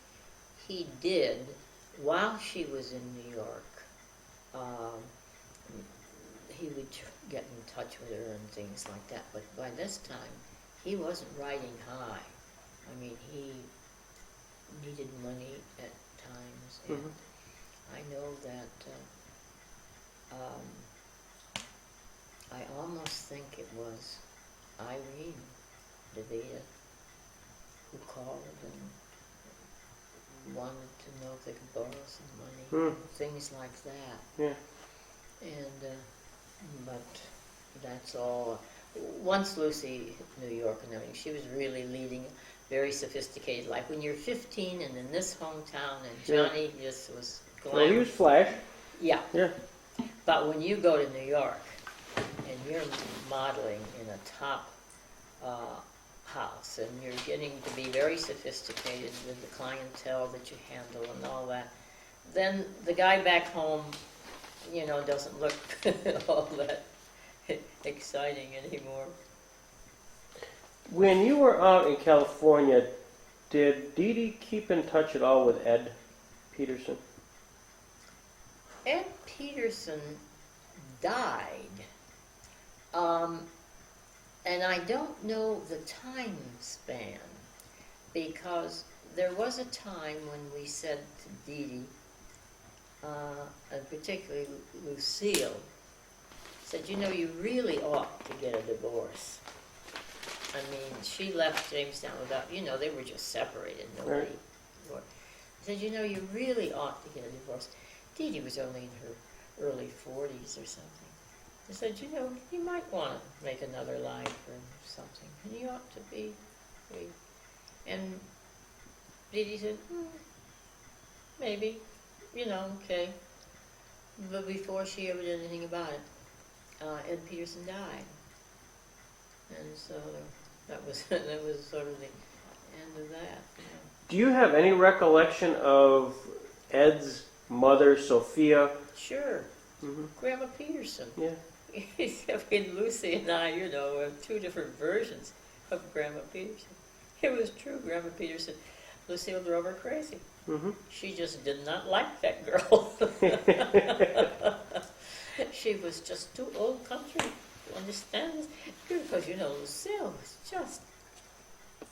he did while she was in New York. He would get in touch with her and things like that. But by this time, he wasn't riding high. I mean, he needed money at times, and I know that I almost think it was Irene DeVita who called and wanted to know if they could borrow some money, things like that. Yeah. And but that's all. Once Lucy hit New York and everything, she was really leading a very sophisticated life. When you're 15 and in this hometown, and Johnny just was glamorous. Well, he was flash. Yeah. Yeah. But when you go to New York and you're modeling in a top house and you're getting to be very sophisticated with the clientele that you handle and all that, then the guy back home, doesn't look all that exciting anymore. When you were out in California, did Dee Dee keep in touch at all with Ed Peterson? Ed Peterson died. And I don't know the time span, because there was a time when we said to Dee Dee, and particularly Lucille, said, you know, you really ought to get a divorce. I mean, she left Jamestown without, you know, they were just separated. Nobody. Right. Said, you know, you really ought to get a divorce. Dee Dee was only in her early 40s or something. I said, you know, you might want to make another life or something, and you ought to be free. And Dee Dee said, maybe, you know, okay. But before she ever did anything about it, Ed Peterson died. And so that was sort of the end of that. You know. Do you have any recollection of Ed's mother, Sophia? Sure. Mm-hmm. Grandma Peterson. Yeah. I mean, Lucy and I, you know, have two different versions of Grandma Peterson. It was true, Grandma Peterson. Lucille drove her crazy. Mm-hmm. She just did not like that girl. She was just too old country to understand this. Because, you know, Lucille was just,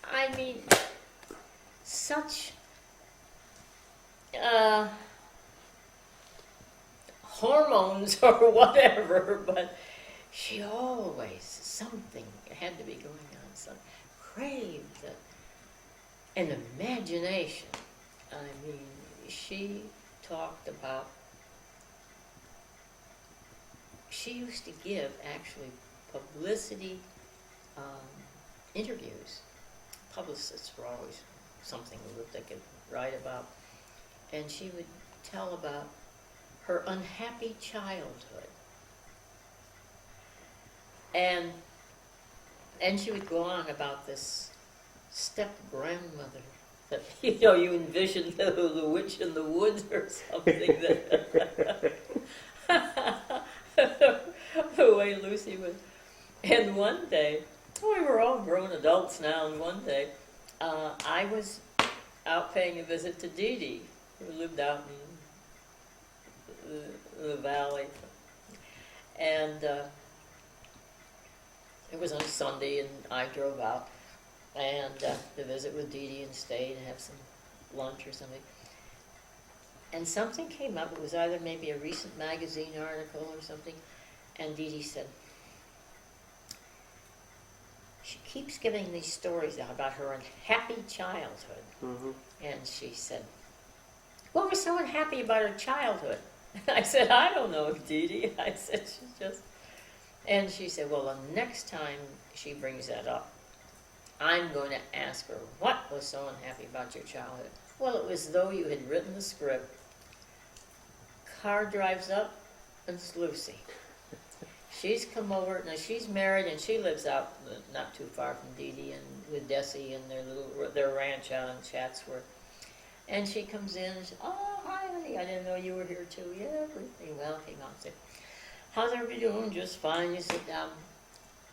I mean, such hormones or whatever, but she always, something had to be going on, some craved an imagination. I mean, she talked about, she used to give actually publicity interviews. Publicists were always something that they could write about. And she would tell about her unhappy childhood. And she would go on about this step-grandmother that, you know, you envisioned the witch in the woods or something. The way Lucy was. And one day, we were all grown adults now, and one day, I was out paying a visit to Dee Dee, who lived out in the valley. And it was on a Sunday, and I drove out and to visit with Dee Dee and stayed and have some lunch or something. And something came up. It was either maybe a recent magazine article or something. And Dee Dee said, she keeps giving these stories out about her unhappy childhood. Mm-hmm. And she said, what was so unhappy about her childhood? And I said, I don't know, Dee Dee. I said, she's just... And she said, well, the next time she brings that up, I'm going to ask her, what was so unhappy about your childhood? Well, it was as though you had written the script. Car drives up, and it's Lucy. She's come over, now she's married, and she lives out not too far from Dee Dee, and with Desi and their ranch out in Chatsworth. And she comes in, and she says, oh, hi, honey, I didn't know you were here, too. Yeah, everything well. Came on and said, how's everybody doing? Just fine. You sit down.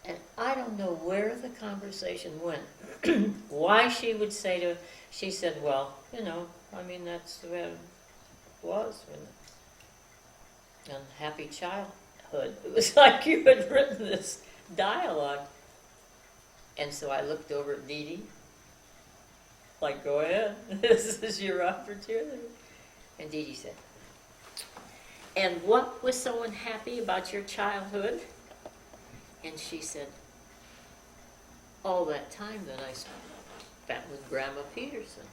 And I don't know where the conversation went. Why she would say to, she said, well, you know, I mean, that's the way it was. Unhappy childhood. It was like you had written this dialogue. And so I looked over at Dee Dee, like, go ahead. This is your opportunity. And Dee Dee said, and what was so unhappy about your childhood? And she said, all that time that I spent with Grandma Peterson.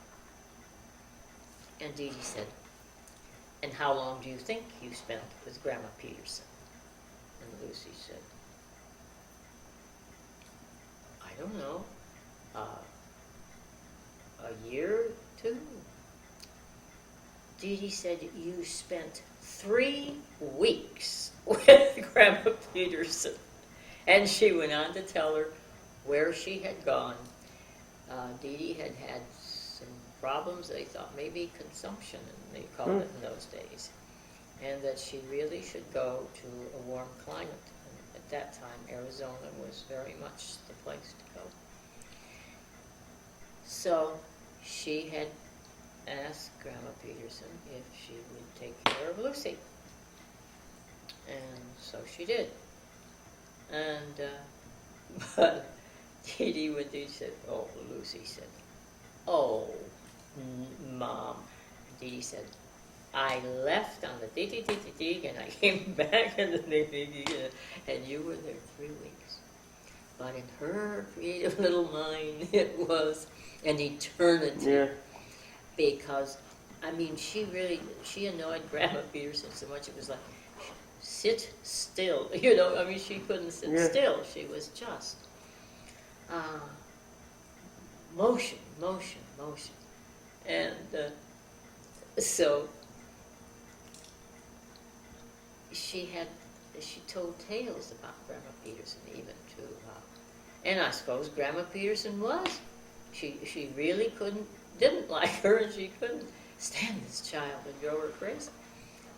And Dee Dee said, and how long do you think you spent with Grandma Peterson? And Lucy said, I don't know, a year or two. Dee Dee said, you spent 3 weeks with Grandma Peterson. And she went on to tell her where she had gone. Dee Dee had had some problems. They thought maybe consumption, and they called it in those days. And that she really should go to a warm climate. And at that time, Arizona was very much the place to go. So she had asked Grandma Peterson if she would take care of Lucy. And so she did. And, but Dee Dee went there and said, oh, Lucy said, oh, Mom. Dee Dee said, I left on the dee and I came back on the dee and you were there 3 weeks. But in her creative little mind, it was an eternity. Yeah. Because, I mean, she annoyed Grandma Peterson so much, it was like, sit still. You know, I mean, she couldn't sit still. She was just motion. And so she told tales about Grandma Peterson even to, and I suppose Grandma Peterson she really didn't like her, and she couldn't stand this child and drove her crazy.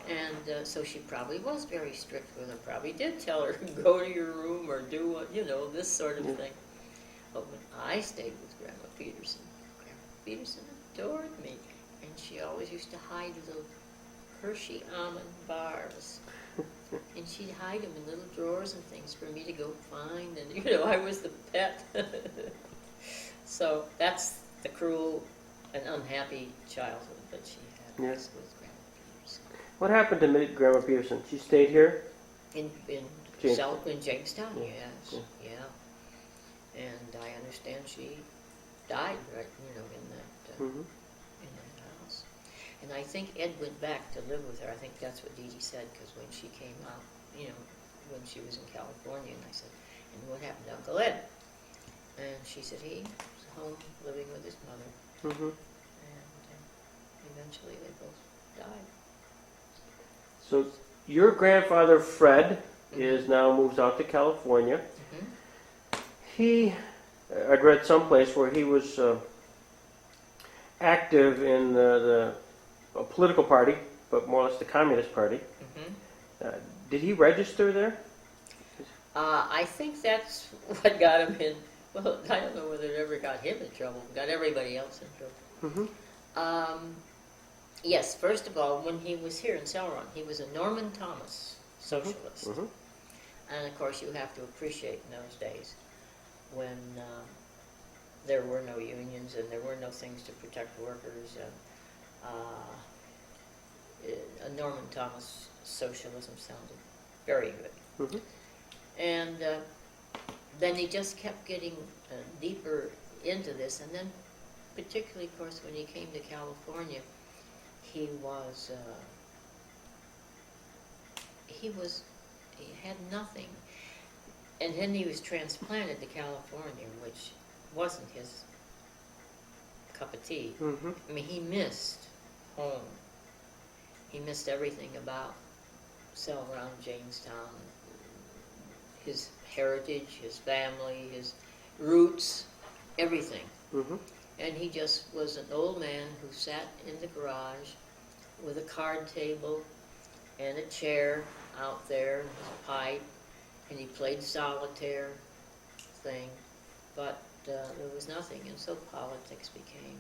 And so she probably was very strict with her, probably did tell her, go to your room or do what, this sort of thing. But when I stayed with Grandma Peterson adored me. And she always used to hide little Hershey almond bars. And she'd hide them in little drawers and things for me to go find. And, I was the pet. So that's the cruel and unhappy childhood that she had with Grandma Peterson. What happened to Grandma Peterson? She stayed here? In Jamestown, yes. Yeah. And I understand she died, right, in that house. And I think Ed went back to live with her. I think that's what Dee Dee said, because when she came out, when she was in California, and I said, and what happened to Uncle Ed? And she said he was home living with his mother. And eventually they both died. So your grandfather, Fred, is now moves out to California. I'd read someplace where he was active in a political party, but more or less the Communist Party. Did he register there? I think that's what got him in. Well, I don't know whether it ever got him in trouble. Got everybody else in trouble. Yes, first of all, when he was here in Celeron, he was a Norman Thomas socialist. And of course, you have to appreciate in those days when there were no unions and there were no things to protect workers. A Norman Thomas socialism sounded very good. And then he just kept getting deeper into this, and then particularly, of course, when he came to California, he had nothing. And then he was transplanted to California, which wasn't his cup of tea. I mean, he missed home. He missed everything about Celoron, Jamestown, his heritage, his family, his roots, everything. And he just was an old man who sat in the garage with a card table and a chair out there, and his pipe, and he played solitaire thing, but there was nothing, and so politics became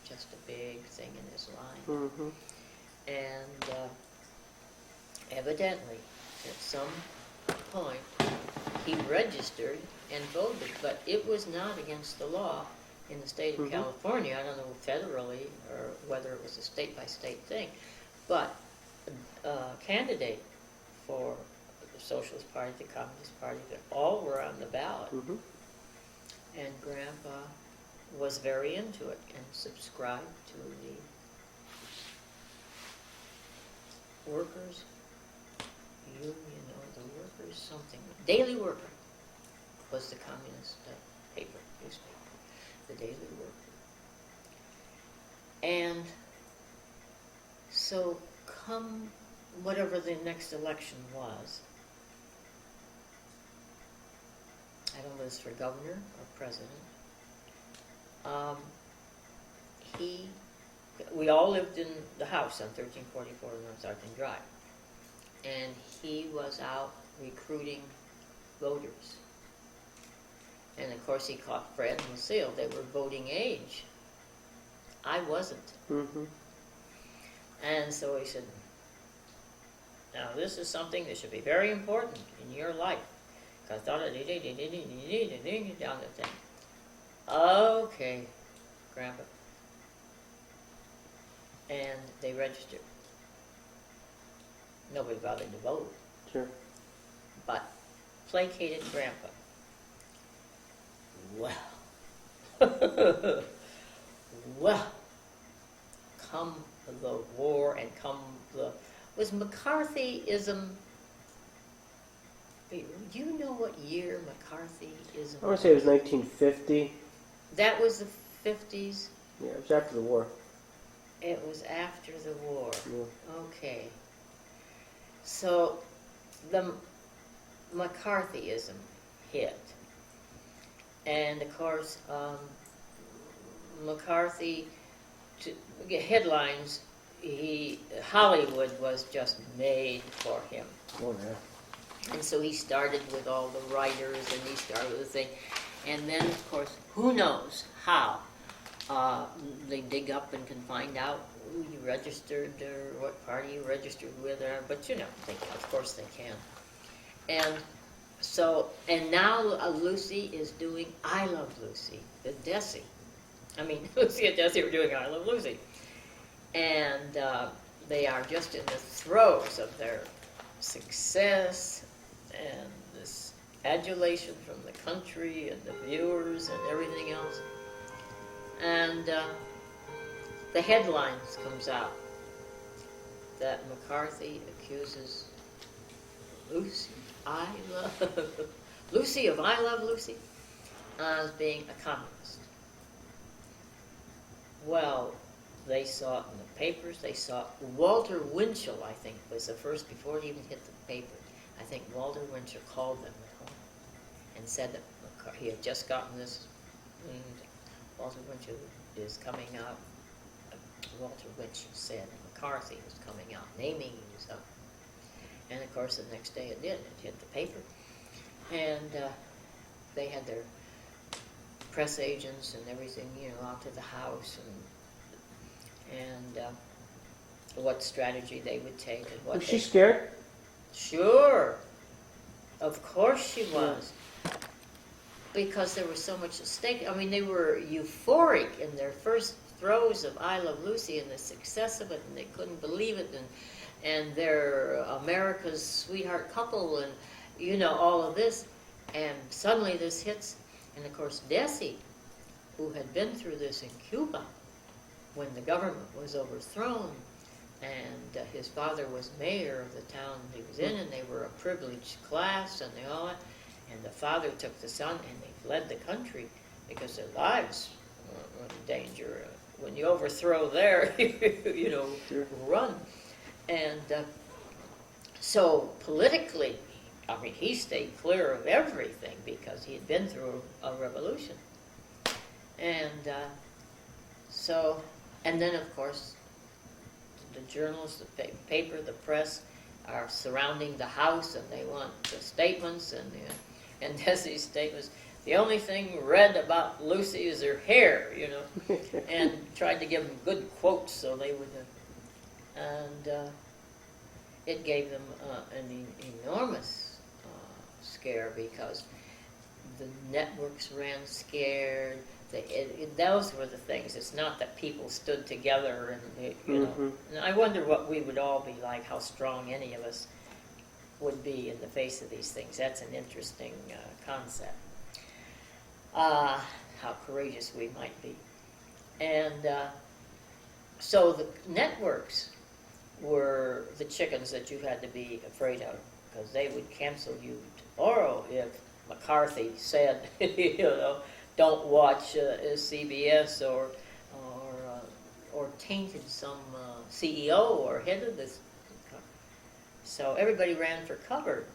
just a big thing in his life. And evidently, at some point, he registered and voted, but it was not against the law in the state of California. I don't know federally or whether it was a state-by-state thing, but a candidate for the Socialist Party, the Communist Party, they all were on the ballot. And Grandpa was very into it and subscribed to the workers' union, or the workers' something. Daily Worker was the communist newspaper, the Daily Worker. And so come whatever the next election was, I don't know if it's for governor or president, we all lived in the house on 1344 North Sargent Drive, and he was out recruiting voters. And of course he caught Fred and Lucille. They were voting age. I wasn't. And so he said, Now, this is something that should be very important in your life. Because down the thing. Okay, Grandpa. And they registered. Nobody bothered to vote. Sure. But placated Grandpa. Well. Well. Come the war and come the... Was McCarthyism... Do you know what year McCarthyism I want to say it was 1950. That was the 50s? Yeah, it was after the war. It was after the war. Yeah. Okay. So, the McCarthyism hit. And, of course, McCarthy, to get headlines, Hollywood was just made for him. Oh, yeah. And so he started with all the writers, and he started with the thing. And then, of course, who knows how they dig up and can find out who you registered or what party you registered with, but you know, of course they can. And so, and now Lucy is doing I Love Lucy, the Desi. I mean, Lucy and Desi were doing I Love Lucy. And they are just in the throes of their success and this adulation from the country and the viewers and everything else. And the headlines comes out that McCarthy accuses Lucy of I Love Lucy as being a communist. Well, they saw it in the papers. They saw Walter Winchell, I think, was the first, before it even hit the paper. I think Walter Winchell called them at home and said that he had just gotten this, and Walter Winchell is coming out. Walter Winchell said McCarthy was coming out, naming himself. And of course, the next day it did. It hit the paper. And they had their press agents and everything, you know, out to the house and what strategy they would take and what. Was she scared? Sure. Of course she was. Because there was so much at stake. I mean, they were euphoric in their first throes of I Love Lucy and the success of it, and they couldn't believe it, and they're America's sweetheart couple, and you know, all of this. And suddenly this hits, and of course Desi, who had been through this in Cuba when the government was overthrown, and his father was mayor of the town he was in, and they were a privileged class, and they all, and the father took the son, and they fled the country because their lives were in danger. When you overthrow there, you know, Sure. run. And so politically, I mean, he stayed clear of everything because he had been through a revolution. And so, and then of course, the journalists, the paper, the press are surrounding the house, and they want the statements, and Desi's statements. The only thing read about Lucy is her hair, you know, and tried to give them good quotes so they would, and it gave them an enormous scare because the networks ran scared. Those were the things. It's not that people stood together and, you know. And I wonder what we would all be like, how strong any of us would be in the face of these things. That's an interesting concept. How courageous we might be. And so the networks were the chickens that you had to be afraid of, because they would cancel you tomorrow if McCarthy said, you know, don't watch CBS or tainted some CEO or head of this. So everybody ran for cover,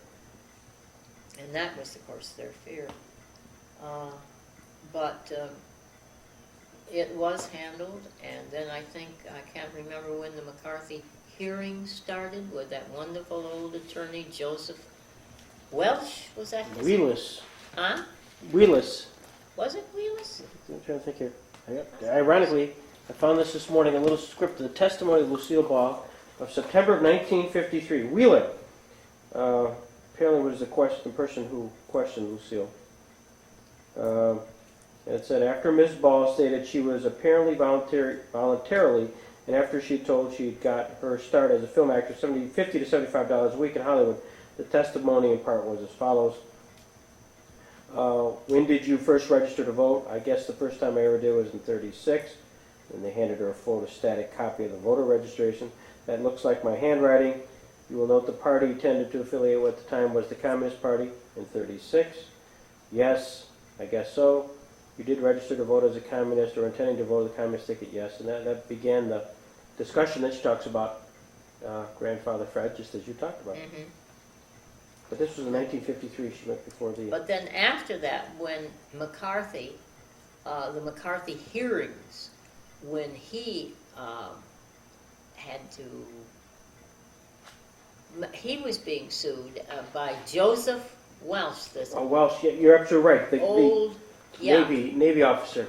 and that was, of course, their fear. But it was handled, and then I think, I can't remember when the McCarthy hearing started with that wonderful old attorney, Joseph Welch, was that his name? Wheelis. Huh? Wheelis. Was it Wheelis? I'm trying to think here. Ironically, I found this morning, a little script of the testimony of Lucille Ball, of September of 1953. Wheeler apparently was the person who questioned Lucille. It said, after Ms. Ball stated she was apparently voluntarily, and after she told she got her start as a film actress, $50 to $75 a week in Hollywood, the testimony in part was as follows. When did you first register to vote? I guess the first time I ever did was in '36. And they handed her a photostatic copy of the voter registration. That looks like my handwriting. You will note the party you tended to affiliate with at the time was the Communist Party in '36. Yes, I guess so. You did register to vote as a communist or intending to vote as a communist ticket, yes. And that began the discussion that she talks about Grandfather Fred, just as you talked about. Mm-hmm. But this was in 1953. She went before the... But then after that, when McCarthy, the McCarthy hearings, when he had to... He was being sued by Joseph Welch, this Welch, yeah, you're absolutely right. old... Navy officer.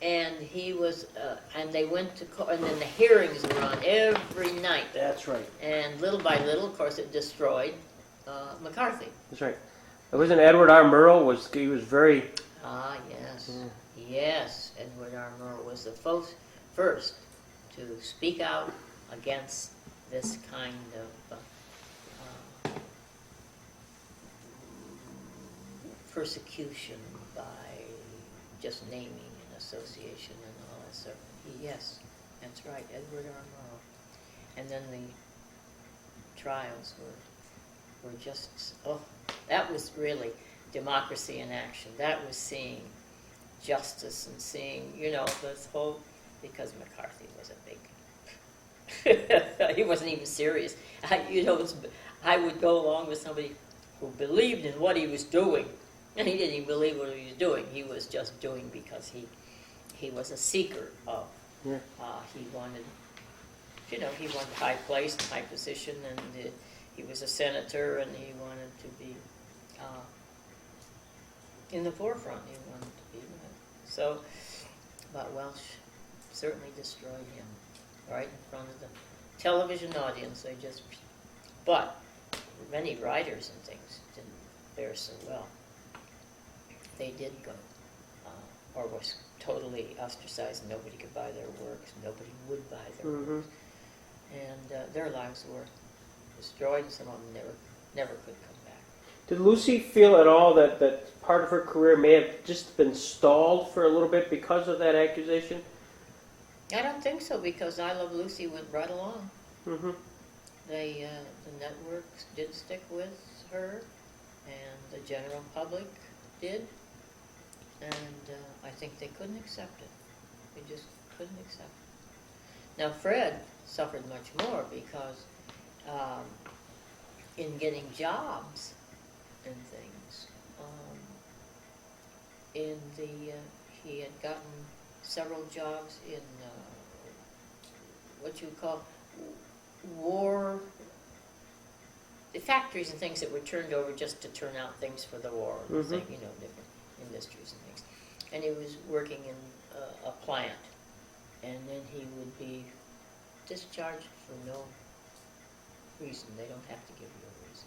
And he was, and they went to court, and then the hearings were on every night. That's right. And little by little, of course, it destroyed McCarthy. That's right. It wasn't Edward R. Murrow. He was very... Ah, yes. Yeah. Yes, Edward R. Murrow was the first to speak out against this kind of persecution by just naming an association and all that stuff. Yes, that's right, Edward R. Murrow. And then the trials were just, oh, that was really democracy in action. That was seeing justice and seeing, this whole, because McCarthy was a big, he wasn't even serious. I would go along with somebody who believed in what he was doing. And he didn't even believe what he was doing. He was just doing because he was a seeker of. Yeah. He wanted, he wanted high place and high position, and he was a senator, and he wanted to be in the forefront. He wanted to be. So, but Welch certainly destroyed him right in front of the television audience. But many writers and things didn't fare so well. They did go, or was totally ostracized. Nobody could buy their works. Nobody would buy their works. And their lives were destroyed, and some of them never could come back. Did Lucy feel at all that part of her career may have just been stalled for a little bit because of that accusation? I don't think so, because I Love Lucy went right along. Mm-hmm. The networks did stick with her, and the general public did. And I think they couldn't accept it. They just couldn't accept it. Now, Fred suffered much more because in getting jobs and things, he had gotten several jobs in what you call war, the factories and things that were turned over just to turn out things for the war, and different industries and things. And he was working in a plant, and then he would be discharged for no reason. They don't have to give you a reason.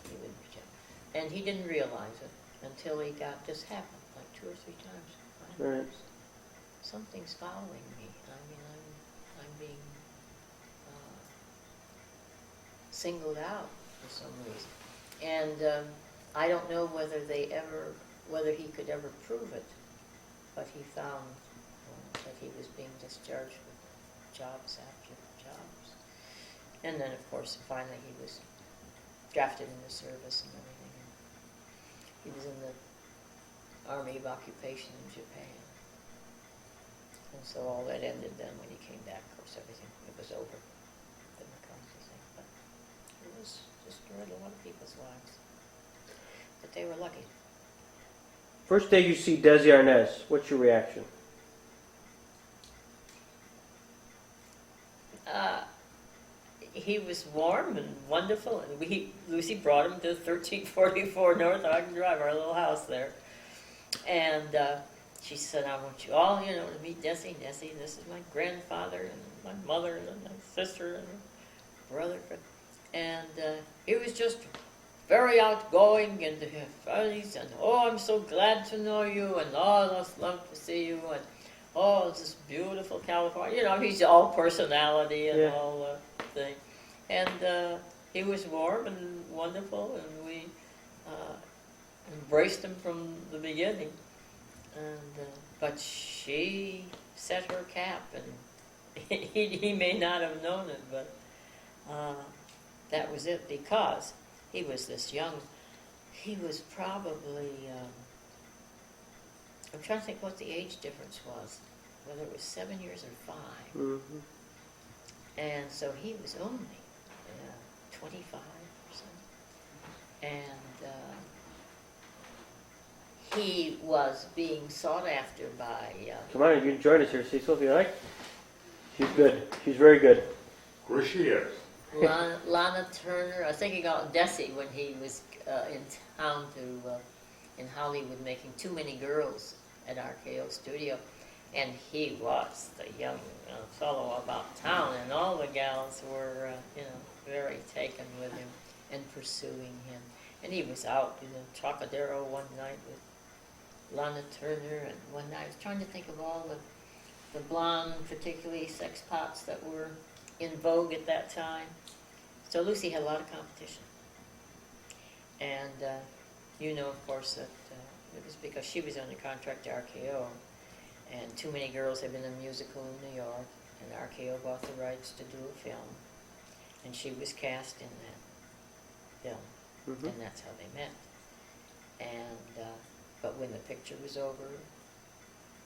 He would be discharged. And he didn't realize it until he got, this happened like 2 or 3 times. Right. Something's following me. I mean, I'm being singled out for some reason. And I don't know whether he could ever prove it, but he found that he was being discharged with jobs after jobs. And then, of course, finally he was drafted into service and everything. He was in the Army of Occupation in Japan. And so all that ended then when he came back. Of course, it was over, the McCarthy thing. But it was destroyed a lot of people's lives. But they were lucky. First day you see Desi Arnaz, what's your reaction? He was warm and wonderful, and Lucy brought him to 1344 North Ogden Drive, our little house there. And she said, I want you all, to meet Desi. Desi, this is my grandfather and my mother and my sister. brother, and he was just very outgoing and funny, and oh, I'm so glad to know you, and oh, I'd love to see you, and oh, it's this beautiful California. You know, he's all personality and all the thing, and he was warm and wonderful, and we embraced him from the beginning, and but she set her cap, and he may not have known it, but that was it, because he was this young. He was probably, I'm trying to think what the age difference was, whether it was 7 years or 5. Mm-hmm. And so he was only 25 or something. And he was being sought after by... Come on, you can join us here, Cecil, if you like. She's good. She's very good. Of course she is. Lana Turner, I think he got Desi when he was in town in Hollywood making Too Many Girls at RKO Studio. And he was the young fellow about town, and all the gals were, very taken with him and pursuing him. And he was out in the Trocadero one night with Lana Turner, and one night I was trying to think of all the blonde, particularly sex pots that were in vogue at that time. So Lucy had a lot of competition. And of course, that it was because she was under contract to RKO, and Too Many Girls had been a musical in New York, and RKO bought the rights to do a film, and she was cast in that film, Mm-hmm. and that's how they met. And but when the picture was over,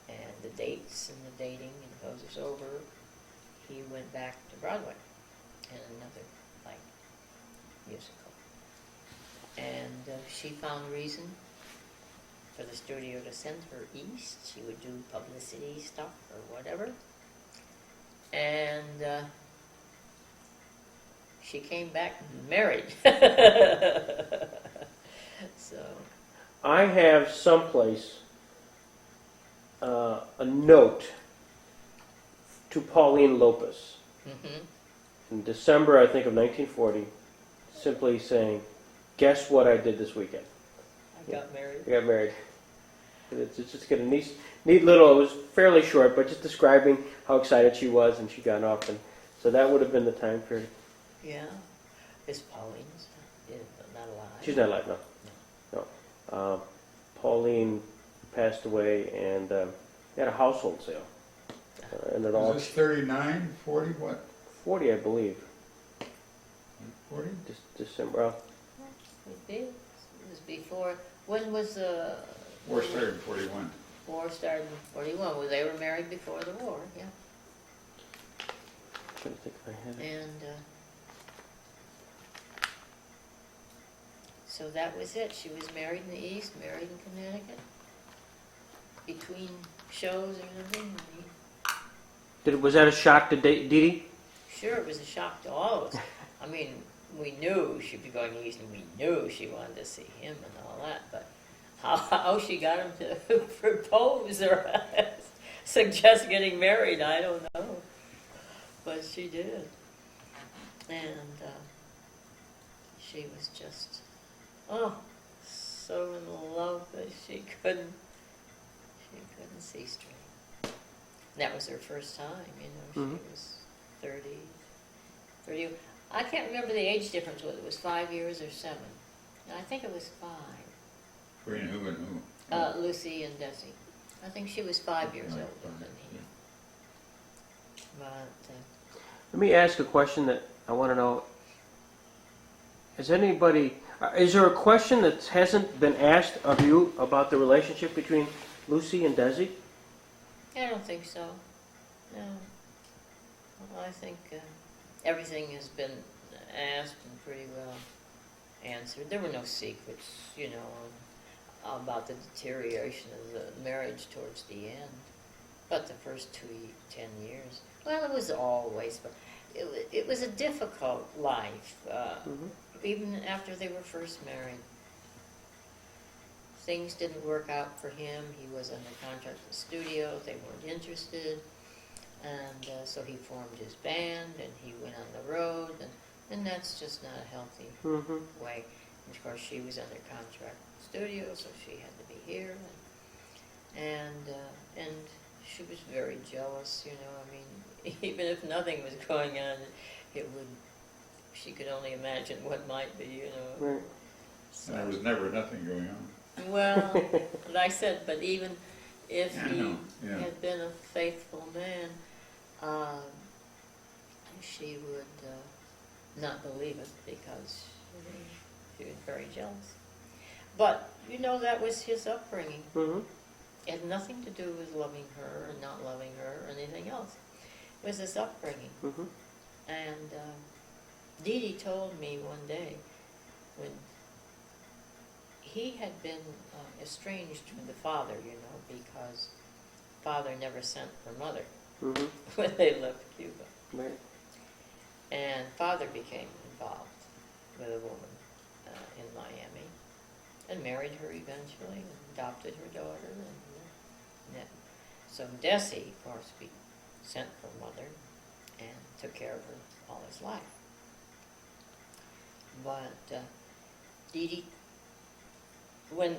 and the dates and the dating and those was over, he went back to Broadway and another musical. And she found reason for the studio to send her east. She would do publicity stuff or whatever. And she came back married. So I have someplace a note to Pauline Lopez in December, I think, of 1940, simply saying, "Guess what I did this weekend? I got married." I got married. It's just got a neat little. It was fairly short, but just describing how excited she was, and she got off, and so that would have been the time period. Yeah. Is Pauline not alive? She's not alive, no. Pauline passed away, and they had a household sale. And it all Was this 39, 40, what? 40, I believe. 40? December. Well, It was before. When was the War started in 41. war started in 41? Well, they were married before the war, yeah. I'm trying to think if I had it. And so that was it. She was married in the East, married in Connecticut. Between shows and everything. Was that a shock to Dee Dee? Sure, it was a shock to all of us. I mean, we knew she'd be going east, and we knew she wanted to see him and all that, but how she got him to propose or suggest getting married, I don't know. But she did. And she was just, so in love that she couldn't see straight. And that was her first time, She was 30. I can't remember the age difference, whether it was 5 years or 7. I think it was 5. Between who and who? Lucy and Desi. I think she was 5 years older than he. But Let me ask a question that I want to know. Is there a question that hasn't been asked of you about the relationship between Lucy and Desi? I don't think so. No. Well, I think everything has been asked and pretty well answered. There were no secrets, about the deterioration of the marriage towards the end. But the first 10 years, well, it was always, but it was a difficult life, even after they were first married. Things didn't work out for him. He was under contract with the studio. They weren't interested. And so he formed his band, and he went on the road. And And that's just not a healthy Mm-hmm. way. And of course, she was under contract studio, so she had to be here. And she was very jealous, you know. I mean, even if nothing was going on, it would. She could only imagine what might be, you know. Right. So, And there was never nothing going on. well, like I said, but even if Yeah, I he know, yeah. had been a faithful man, she would not believe it because she was very jealous. But, you know, that was his upbringing. Mm-hmm. It had nothing to do with loving her or not loving her or anything else. It was his upbringing. Mm-hmm. And Dee Dee told me one day when he had been estranged from the father, you know, because father never sent for mother Mm-hmm. when they left Cuba. Right. And father became involved with a woman in Miami and married her eventually and adopted her daughter. So Desi, of course, sent for mother and took care of her all his life. But Dee Dee, when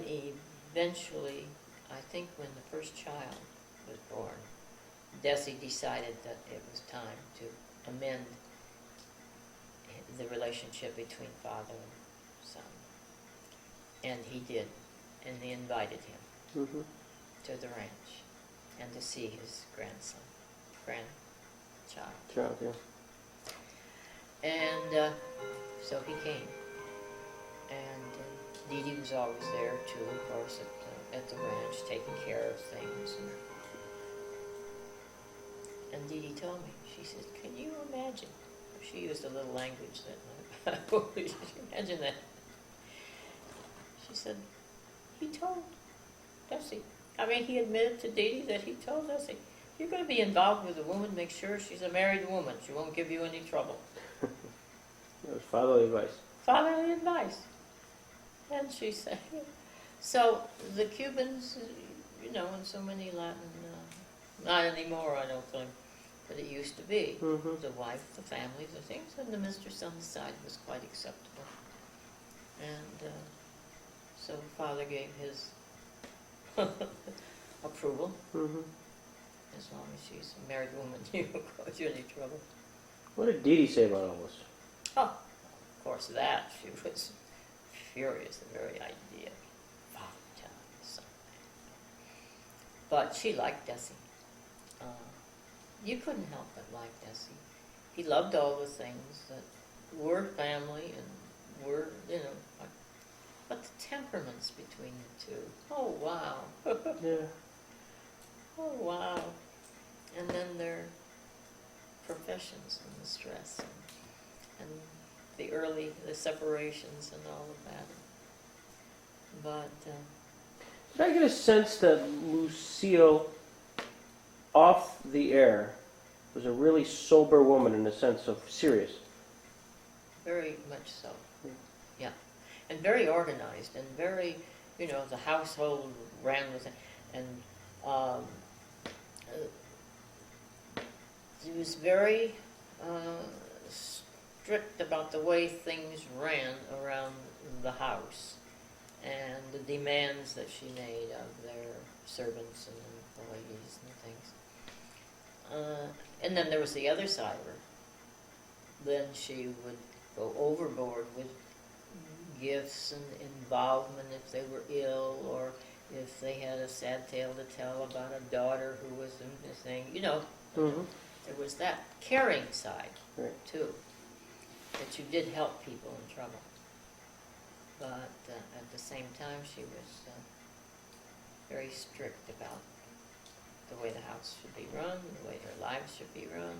eventually, I think when the first child was born, Desi decided that it was time to amend the relationship between father and son. And he did, and they invited him Mm-hmm. to the ranch and to see his grandchild. Child, yeah. And so he came. And Dee Dee was always there too, of course, at the ranch, taking care of things. And Dee Dee told me, she said, "Can you imagine?" She used a little language that, could you imagine that? She said, he told Desi. I mean, he admitted to Dee Dee that he told Desi, "You're going to be involved with a woman, make sure she's a married woman. She won't give you any trouble." That was fatherly advice. Fatherly advice. And she said, so the Cubans, you know, and so many Latin, not anymore, I don't think, but it used to be. Mm-hmm. The wife, the family, the things, and the mistress on the side was quite acceptable. And so father gave his approval. Mm-hmm. As long as she's a married woman, you won't cause you any trouble. What did Dee Dee say about all this? Oh, of course, that she was furious, the very idea of father telling his son that. But she liked Desi. You couldn't help but like Desi. He loved all the things that were family and were, you know, but the temperaments between the two. Oh, wow. Yeah. Oh, wow. And then their professions and the stress and the separations and all of that. But, Did I get a sense that Lucille, off the air, was a really sober woman in the sense of serious? very much so. Yeah. And very organized and very, you know, the household ran with it. And he was very strict about the way things ran around the house and the demands that she made of their servants and the ladies and things. And then there was the other side of her. Then she would go overboard with gifts and involvement if they were ill or if they had a sad tale to tell about a daughter who was missing. You know, Mm-hmm. there was that caring side, Right. too, that you did help people in trouble. But at the same time, she was very strict about the way the house should be run, the way their lives should be run.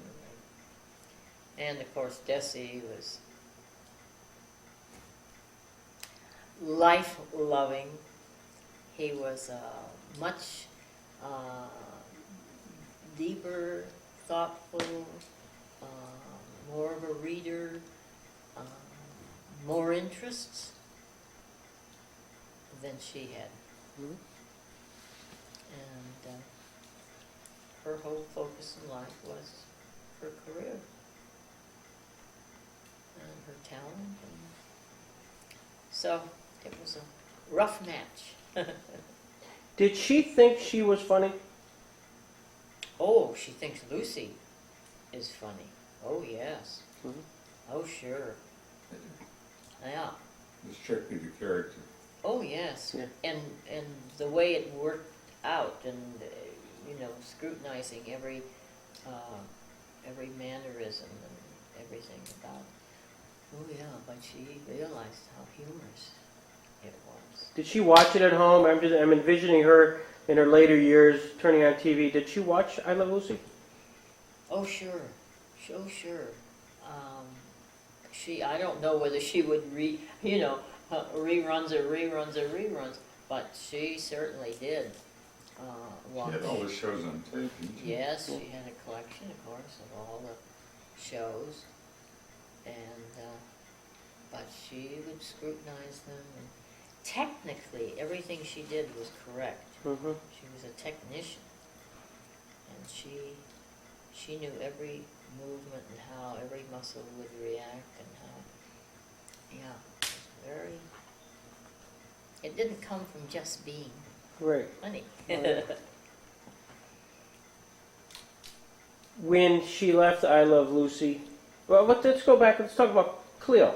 And, of course, Desi was life-loving. He was much deeper, thoughtful, more of a reader, more interests than she had. Mm-hmm. And her whole focus in life was her career. and her talent. And so it was a rough match. Did she think she was funny? Oh, she thinks Lucy is funny. Oh, yes. Mhm. Oh, sure. Yeah. It's strictly the character. Oh, yes. Yeah. And the way it worked out, and scrutinizing every mannerism and everything about. Oh, yeah. But she realized how humorous it was. Did she watch it at home? I'm envisioning her in her later years turning on TV. Did she watch I Love Lucy? Oh, sure. Oh, sure. I don't know whether she would reruns, but she certainly did watch. She had all the shows on tape, didn't she? Yes, she had a collection, of course, of all the shows, and but she would scrutinize them, and technically everything she did was correct. Mm-hmm. She was a technician, and she knew every movement and how every muscle would react and how, it didn't come from just being Right. funny. Right. When she left I Love Lucy, well, let's go back. Let's talk about Cleo.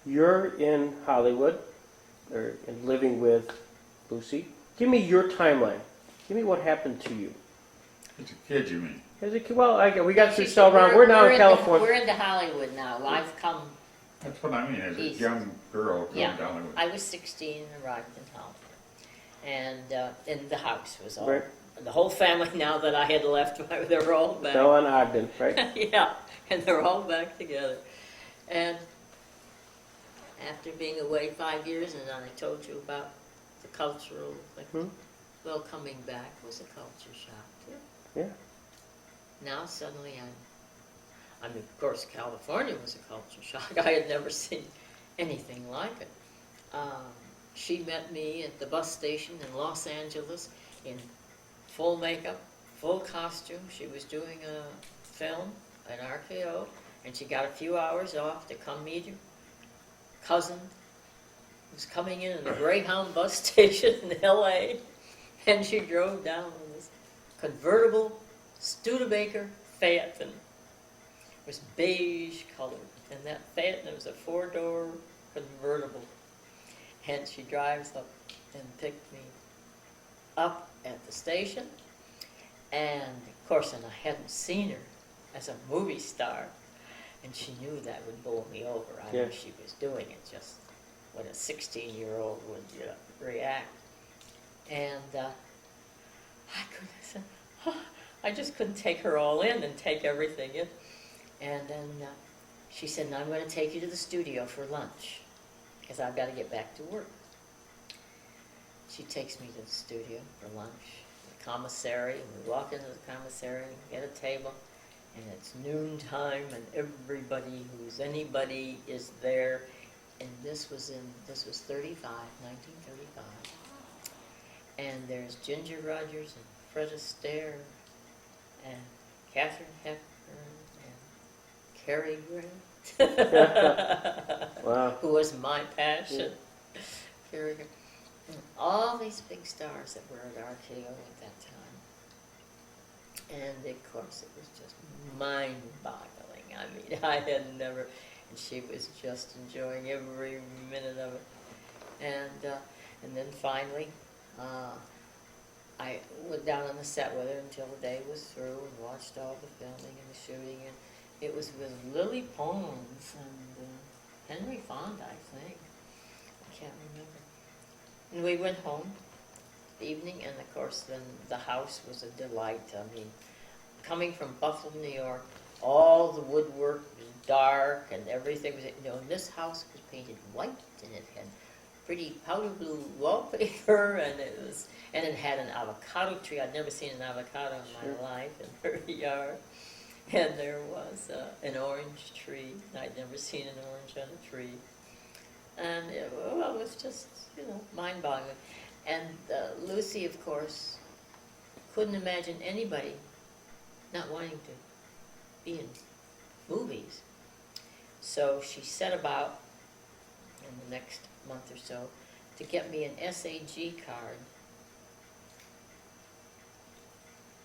You're in Hollywood, and living with Lucy. Give me your timeline. Give me what happened to you. As a kid, you mean? As a kid, well, we got through She said, Celeron. We're now in California. We're into Hollywood now. I've come. That's what I mean, as a East. young girl coming Yeah, down with. I was 16 and arrived in Hollywood, and the house was all. Right. The whole family now that I had left, they were all back. Now on Ogden, right? Yeah, and they're all back together. And after being away 5 years, and I told you about the cultural thing, Hmm? well, coming back was a culture shock too. Yeah. Now suddenly I mean, of course, California was a culture shock. I had never seen anything like it. She met me at the bus station in Los Angeles in full makeup, full costume. She was doing a film, an RKO, and she got a few hours off to come meet her cousin who was coming in a Greyhound bus station in L.A., and she drove down in this convertible Studebaker Phaeton. It was beige colored, and that Phaeton was a four-door convertible. And she drives up and picked me up at the station, and of course, and I hadn't seen her as a movie star, and she knew that would blow me over. I knew she was doing it just what a 16-year-old would react. And I just couldn't take her all in and take everything in. And then she said, "Now I'm going to take you to the studio for lunch, because I've got to get back to work." She takes me to the studio for lunch, the commissary, and we walk into the commissary and get a table, and it's noontime, and anybody is there. And this was 1935, and there's Ginger Rogers and Fred Astaire and Katharine Hepburn and Cary Grant, Wow. who was my passion. Cary Grant. All these big stars that were at RKO at that time. And of course it was just mind-boggling. I mean, I had never, and she was just enjoying every minute of it. And then finally, I went down on the set with her until the day was through and watched all the filming and the shooting. And it was with Lily Pons and Henry Fonda, I think. I can't remember. And we went home the evening, and of course then the house was a delight. I mean, coming from Buffalo, New York, all the woodwork was dark and everything was, and this house was painted white, and it had pretty powder blue wallpaper, and it had an avocado tree. I'd never seen an avocado in my life in her yard. And there was an orange tree. I'd never seen an orange on a tree. And it was just, mind-boggling. And Lucy, of course, couldn't imagine anybody not wanting to be in movies. So she set about, in the next month or so, to get me an SAG card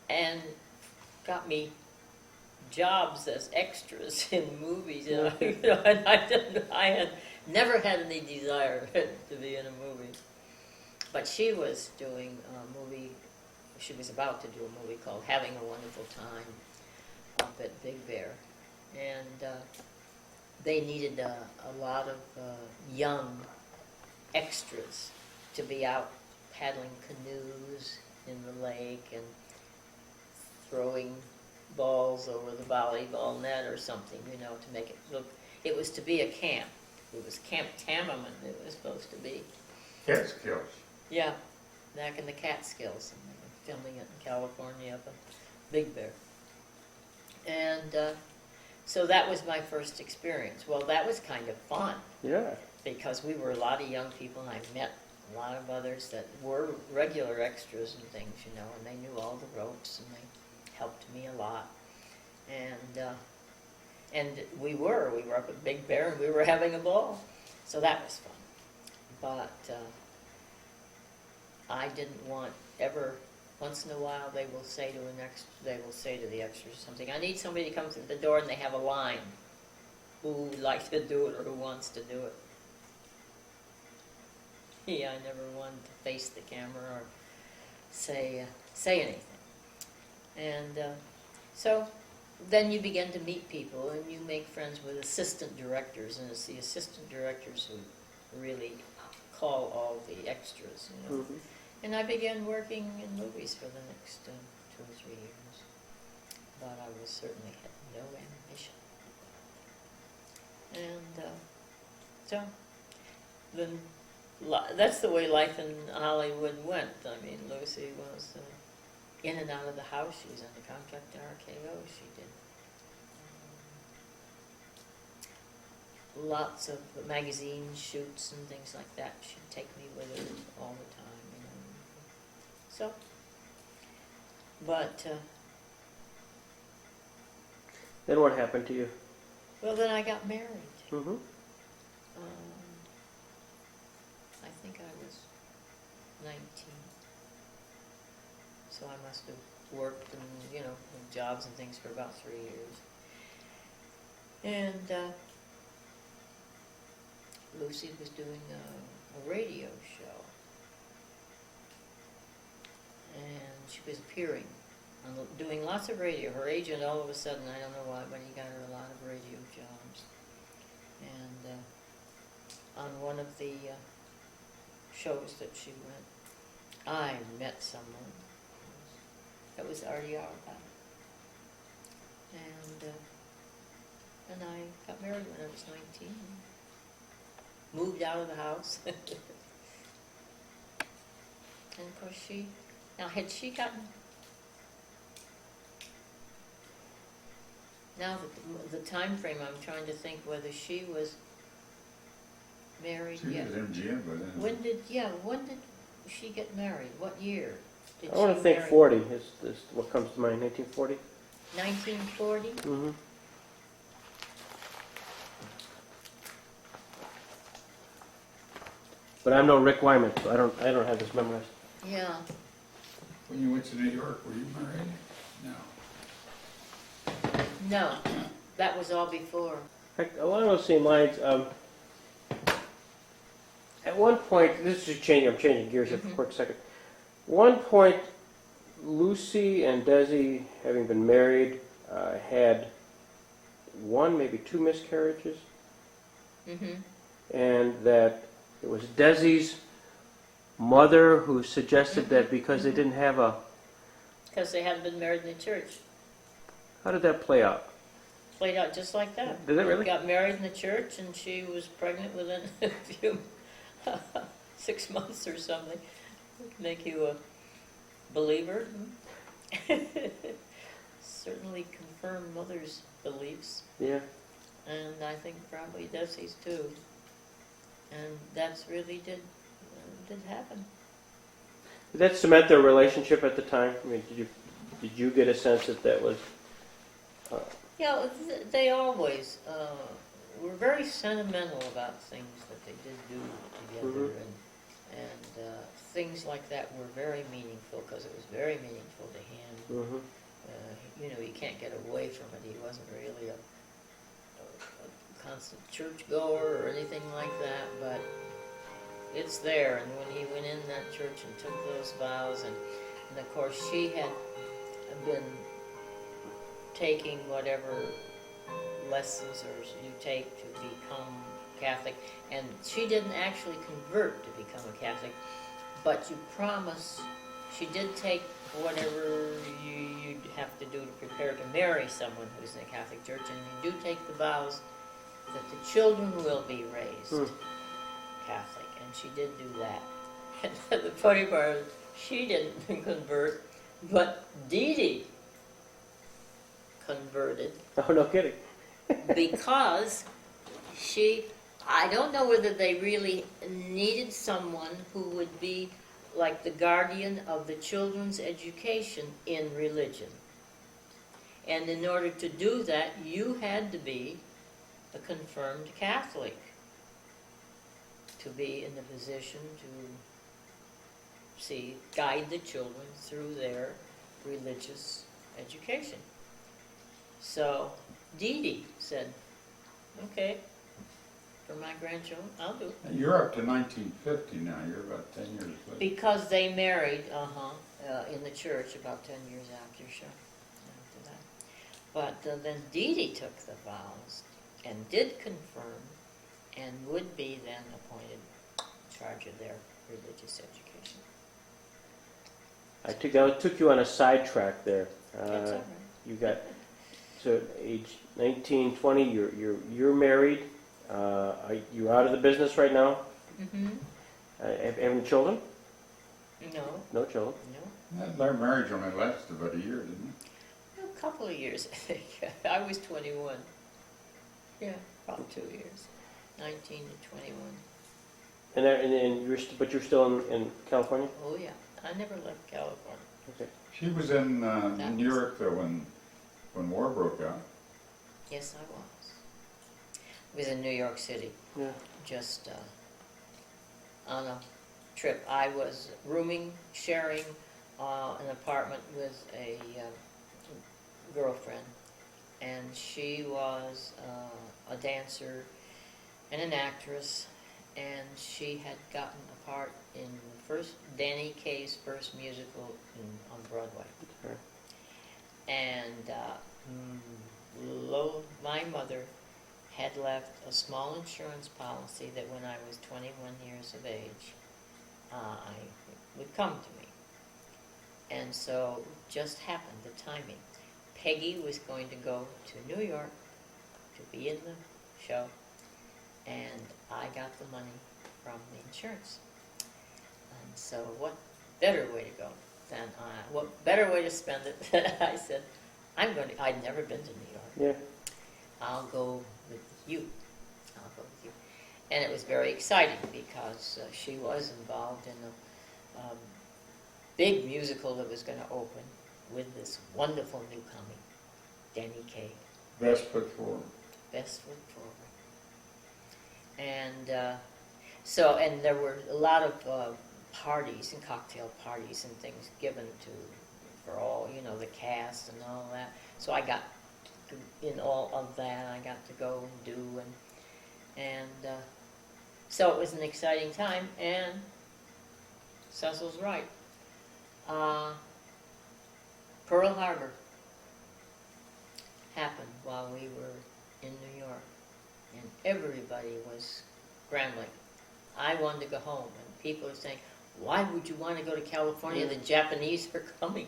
and got me jobs as extras in movies. You know, and I had never had any desire to be in a movie. But she was doing a movie, she was about to do a movie called Having a Wonderful Time up at Big Bear. And they needed a lot of young extras to be out paddling canoes in the lake and throwing balls over the volleyball net or something, you know, to make it look. It was to be a camp. It was Camp Tammerman it was supposed to be. Catskills. Yeah, back in the Catskills, and they were filming it in California up at Big Bear. And so that was my first experience. Well, that was kind of fun. Yeah. Because we were a lot of young people, and I met a lot of others that were regular extras and things, you know, and they knew all the ropes, and they helped me a lot. And we were up at Big Bear, and we were having a ball. So that was fun. But I didn't want ever, once in a while they will say to the extras something, I need somebody to come through the door, and they have a line. Who would like to do it or who wants to do it? Yeah, I never wanted to face the camera or say anything. And so then you begin to meet people, and you make friends with assistant directors, and it's the assistant directors who really call all the extras, you know. Mm-hmm. And I began working in movies for the next 2 or 3 years, but I was certainly had no ambition. And so then that's the way life in Hollywood went. I mean, Lucy was in and out of the house. She was under contract to RKO. She did lots of magazine shoots and things like that. She'd take me with her all the time, you know. So, but Then what happened to you? well, then I got married. Mm-hmm. I think I was 19. So I must have worked and, you know, in jobs and things for about 3 years. And Lucy was doing a radio show. And she was appearing, doing lots of radio. Her agent all of a sudden, I don't know why, but he got her a lot of radio jobs. And on one of the shows that she went, I met someone that was already our about. And I got married when I was 19. Moved out of the house. And of course had she gotten, now the time frame, I'm trying to think whether she was married yet. She was MGM by then. When did she get married? What year did I want to think 40 is what comes to mind. 1940? 1940? Mm-hmm. But I'm no Rick Wyman, so I don't have this memorized. Yeah. When you went to New York, were you married? No. No, that was all before. In fact, along those same lines, at one point, I'm changing gears here for a quick second. One point, Lucy and Desi, having been married, had one, maybe 2 miscarriages. Mm-hmm. And that it was Desi's mother who suggested that because they didn't have a... Because they hadn't been married in the church. How did that play out? Played out just like that. Did it really? They got married in the church, and she was pregnant within a few 6 months or something. Make you a believer. Certainly confirm mother's beliefs. Yeah. And I think probably Desi's too. And that's really did happen. Did that cement their relationship at the time? I mean, did you get a sense that was... Yeah, they always were very sentimental about things that they did do together, Mhm. and things like that were very meaningful because it was very meaningful to him. Mm-hmm. You know, you can't get away from it. He wasn't really a constant church goer or anything like that, but it's there. And when he went in that church and took those vows, and of course she had been taking whatever lessons or you take to become Catholic, and she didn't actually convert to become a Catholic, but you promise. She did take whatever you'd have to do to prepare to marry someone who's in a Catholic church, and you do take the vows that the children will be raised Catholic, and she did do that. And the funny part is, she didn't convert, but Dee Dee converted Oh, no kidding. because I don't know whether they really needed someone who would be like the guardian of the children's education in religion. And in order to do that, you had to be a confirmed Catholic to be in the position to guide the children through their religious education. So Dee Dee said, okay, for my grandchildren, I'll do it. And you're up to 1950 now. You're about 10 years later. Because they married, in the church about 10 years after, sure, after that. But then Dee Dee took the vows and did confirm and would be then appointed in charge of their religious education. I took you on a sidetrack there. That's all right. You got so age 19, 20. You're married. Are you out of the business right now? Mm-hmm. Have any children? No, No children. no. Their marriage only lasted about a year, didn't it? A couple of years, I think. I was 21. Yeah, about 2 years. 19 to 21. And but you're still in California? Oh, yeah. I never left California. Okay. She was in New York though when war broke out. Yes, I was. I was in New York City, Yeah. just on a trip. I was sharing an apartment with a girlfriend, and she was a dancer and an actress, and she had gotten a part in Danny Kaye's first musical on Broadway. Okay. And my mother had left a small insurance policy that when I was 21 years of age, would come to me. And so just happened, the timing. Peggy was going to go to New York to be in the show, and I got the money from the insurance. And so what better way to go than what better way to spend it than I said, I'd never been to New York. Yeah. I'll go with you. I'll go with you. And it was very exciting because she was involved in a big musical that was going to open with this wonderful newcomer, Danny Kaye. Best foot forward. Best foot forward. And and there were a lot of parties and cocktail parties and things given for all, the cast and all that. So I got in all of that. I got to go and do, and so it was an exciting time. And Cecil's right. Pearl Harbor happened while we were in New York, and everybody was scrambling. I wanted to go home, and people were saying, "Why would you want to go to California? The Japanese are coming."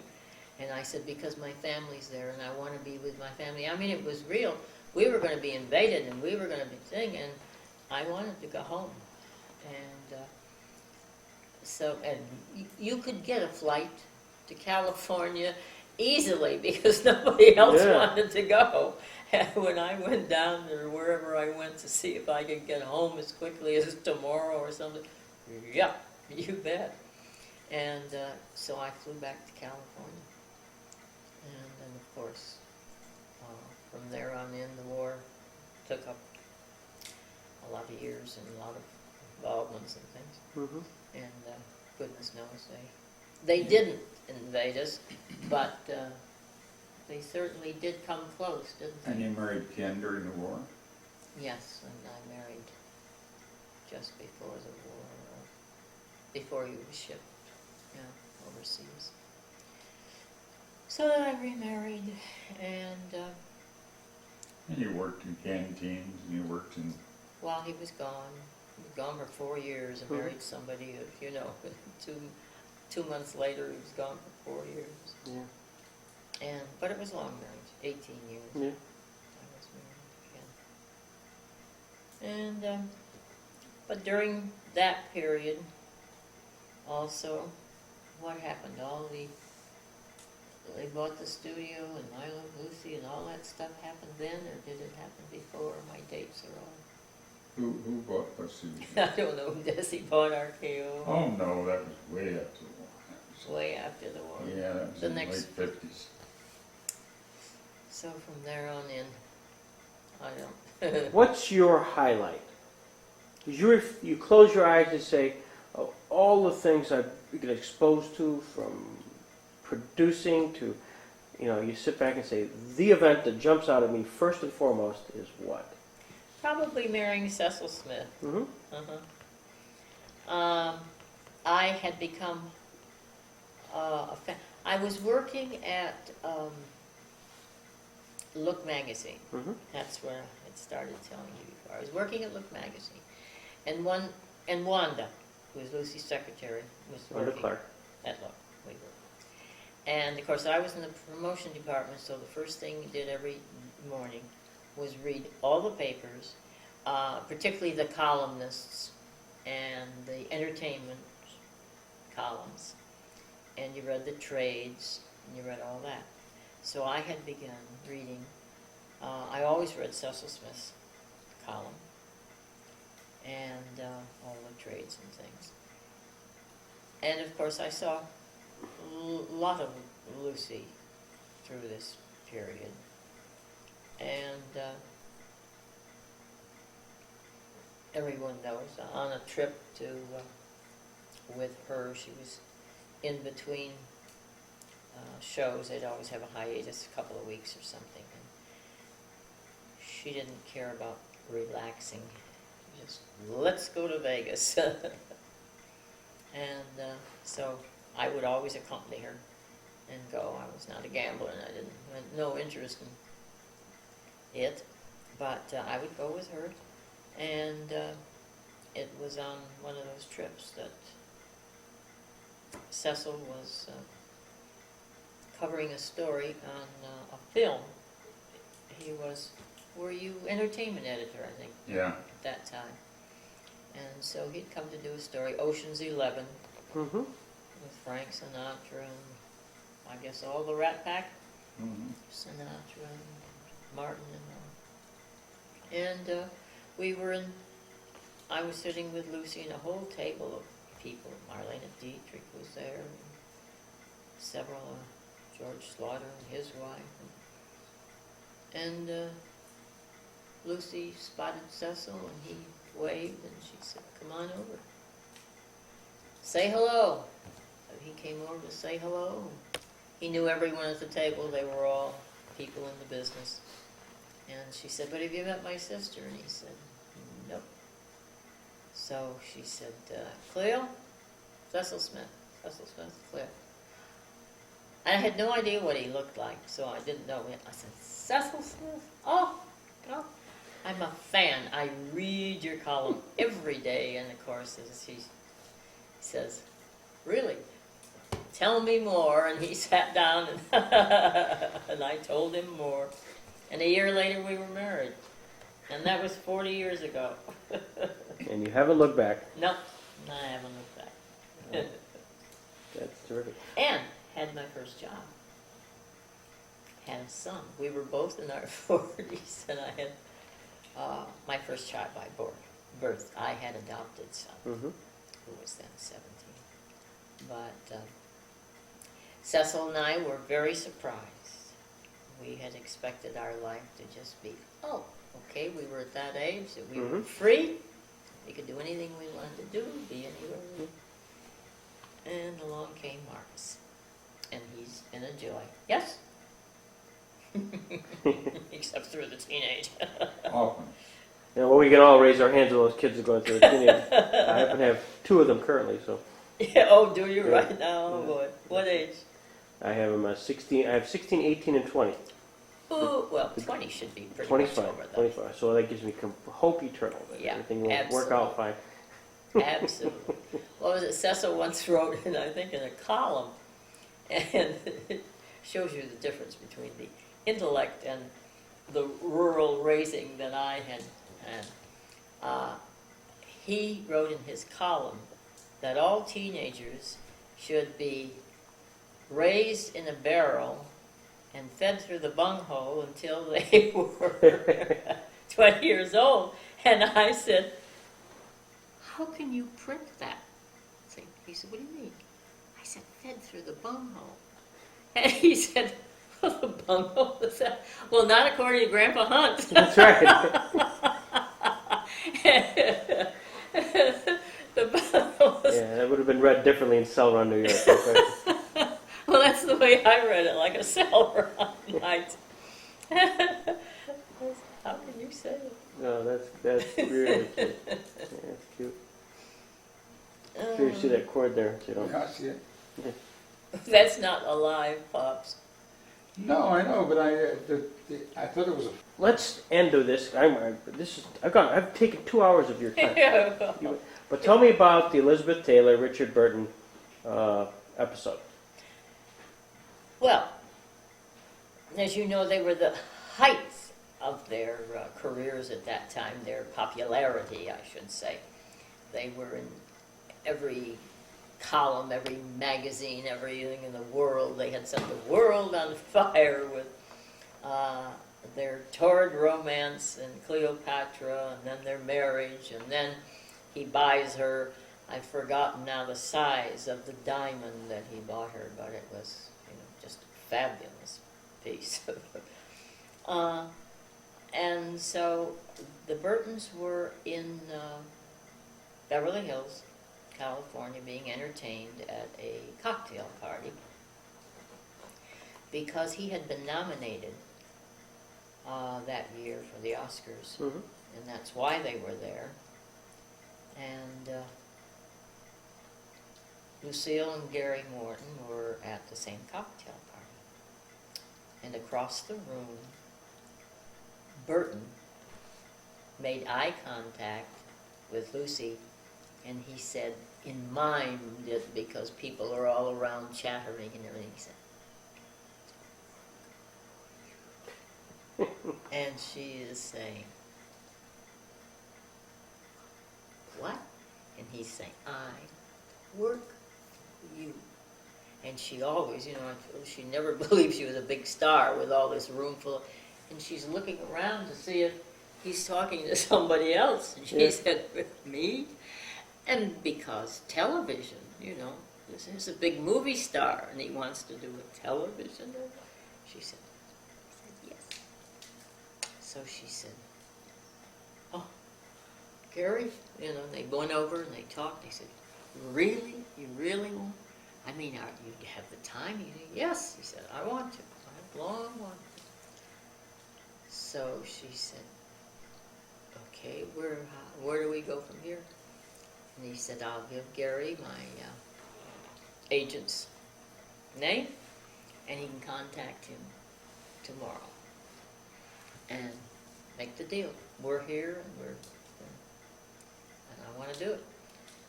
And I said, because my family's there, and I want to be with my family. I mean, it was real. We were going to be invaded, and we were going to be singing, and I wanted to go home. And you could get a flight to California easily because nobody else wanted to go. And when I went down there, wherever I went to see if I could get home as quickly as tomorrow or something, yeah, you bet. And so I flew back to California. And then, of course, from there on in, the war took up a lot of years and a lot of involvements and things. Mm-hmm. And goodness knows they didn't invade us, but they certainly did come close, didn't they? And you married Ken during the war? Yes, and I married just before the war, before he was shipped, overseas. So then I remarried, and And you worked in canteens, and you worked in... while he was gone, he was gone for 4 years, and married somebody, two months later he was gone for 4 years. Yeah. But it was a long marriage, 18 years. Yeah. I was married again. And, but during that period, also, what happened? They bought the studio and I Love Lucy and all that stuff happened then, or did it happen before? My dates are all... Who bought what studio? I don't know. Desi bought RKO. Oh, no, that was way after the war. That was- Way after the war. Yeah, that was The in the next- late 50s. So from there on in, I don't... What's your highlight? 'Cause you close your eyes and say, oh, all the things I've been exposed to, from producing to, you sit back and say, the event that jumps out at me first and foremost is what? Probably marrying Cecil Smith. Mm-hmm. I had become a fan. I was working at Look Magazine. Mm-hmm. That's where I started telling you before. I was working at Look Magazine, and Wanda, who was Lucy's secretary, was Wanda working Clark. at Look. We were. And of course, I was in the promotion department, so the first thing we did every morning was read all the papers, particularly the columnists and the entertainment columns, and you read the trades, and you read all that. So I had begun reading, I always read Cecil Smith's column, and all the trades and things. And of course I saw a lot of Lucy through this period. And everyone knows, on a trip to with her, she was in between shows. They'd always have a hiatus, a couple of weeks or something. And she didn't care about relaxing. Just, let's go to Vegas. And so I would always accompany her and go. I was not a gambler, and I had no interest in it, but I would go with her, and it was on one of those trips that Cecil was covering a story on a film. Were you entertainment editor, I think, Yeah. at that time? And so he'd come to do a story, Ocean's 11, Mm-hmm. with Frank Sinatra and I guess all the Rat Pack, Mm-hmm. Sinatra and Martin and all. And I was sitting with Lucy and a whole table of people. Marlena Dietrich was there, and several, George Slaughter and his wife. And Lucy spotted Cecil and he waved and she said, "Come on over. Say hello." So he came over to say hello. He knew everyone at the table. They were all people in the business. And she said, "But have you met my sister?" And he said, "Nope." So she said, "Cleo? Cecil Smith. Cecil Smith, Cleo." I had no idea what he looked like, so I didn't know him. I said, "Cecil Smith? Oh, I'm a fan. I read your column every day." And of course, as he says, "Really? Tell me more." And he sat down and, and I told him more. And a year later we were married. And that was 40 years ago. And you haven't looked back. No, I haven't looked back. That's terrific. And had my first job. Had a son. We were both in our 40s, and I had my first child by birth. I had adopted son, Mm-hmm. who was then 17. But Cecil and I were very surprised. We had expected our life to just be, okay, we were at that age that we were Mhm. free. We could do anything we wanted to do, be anywhere. And along came Marcus. And he's been a joy. Yes? Except through the teenage. Often. Yeah, well, we can all raise our hands when those kids are going through the teenage. I happen to have two of them currently, so Yeah, oh, do you Yeah. right now? Oh, Yeah. boy. What age? I have them 16. I have 16, 18, and 20. Oh, well, 20 should be pretty 25. much over, though. 25. So that gives me hope eternal that Yeah, everything will work out fine. Absolutely. What was it? Cecil once wrote, I think, in a column, and it shows you the difference between the intellect and the rural raising that I had. He wrote in his column that all teenagers should be raised in a barrel and fed through the bunghole until they were 20 years old. And I said, how can you print that? He said, what do you mean? I said, fed through the bunghole. And he said, well, the bunghole is that? Well, not according to Grandpa Hunt. That's right. The bunghole was, Yeah, that would have been read differently in Celeron, New York. That's right. well, that's the way I read it, like a Celeron night. How can you say it? No, that's really cute. Yeah, that's cute. Sure you see that cord there, so you don't. Yeah, I see it. That's not alive, Pops. No, I know, but I thought it was a. Let's end with this. I've taken 2 hours of your time. But tell me about the Elizabeth Taylor, Richard Burton episode. Well, as you know, they were the height of their careers at that time, their popularity, I should say. They were in every column, every magazine, everything in the world. They had set the world on fire with their torrid romance and Cleopatra, and then their marriage, and then he buys her, I've forgotten now the size of the diamond that he bought her, but it was, just a fabulous piece. And so the Burtons were in Beverly Hills, California, being entertained at a cocktail party because he had been nominated that year for the Oscars, Mm-hmm. and that's why they were there. And Lucille and Gary Morton were at the same cocktail party. And across the room, Burton made eye contact with Lucy, and he said, mimed it because people are all around chattering and everything. He said, and she is saying, what? And he's saying, I work for you. And she always, she never believed she was a big star with all this room full of, and she's looking around to see if he's talking to somebody else. And she said, with me? And because television, this is a big movie star, and he wants to do a television. She said, yes. So she said, oh, Gary, they went over and they talked. They said, really? You really want? I mean, you have the time? He said, yes. He said, I want to. I've long wanted to. So she said, okay, where do we go from here? And he said, I'll give Gary my agent's name, and he can contact him tomorrow and make the deal. We're here, and I want to do it.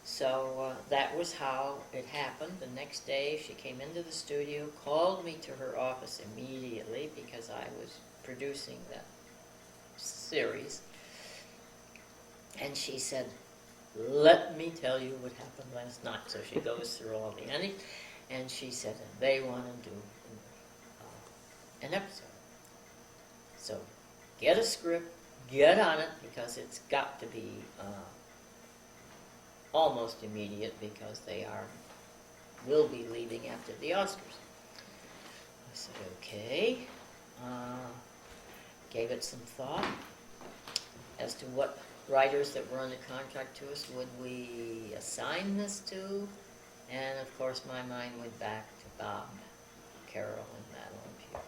So that was how it happened. The next day, she came into the studio, called me to her office immediately because I was producing that series, and she said, let me tell you what happened last night. So she goes through all the endings, and she said, they want to do an episode. So get a script, get on it, because it's got to be almost immediate because they will be leaving after the Oscars. I said, okay. Gave it some thought. as to what writers that were under contract to us would we assign this to, and of course my mind went back to Bob, Carol, and Madeline Pugh.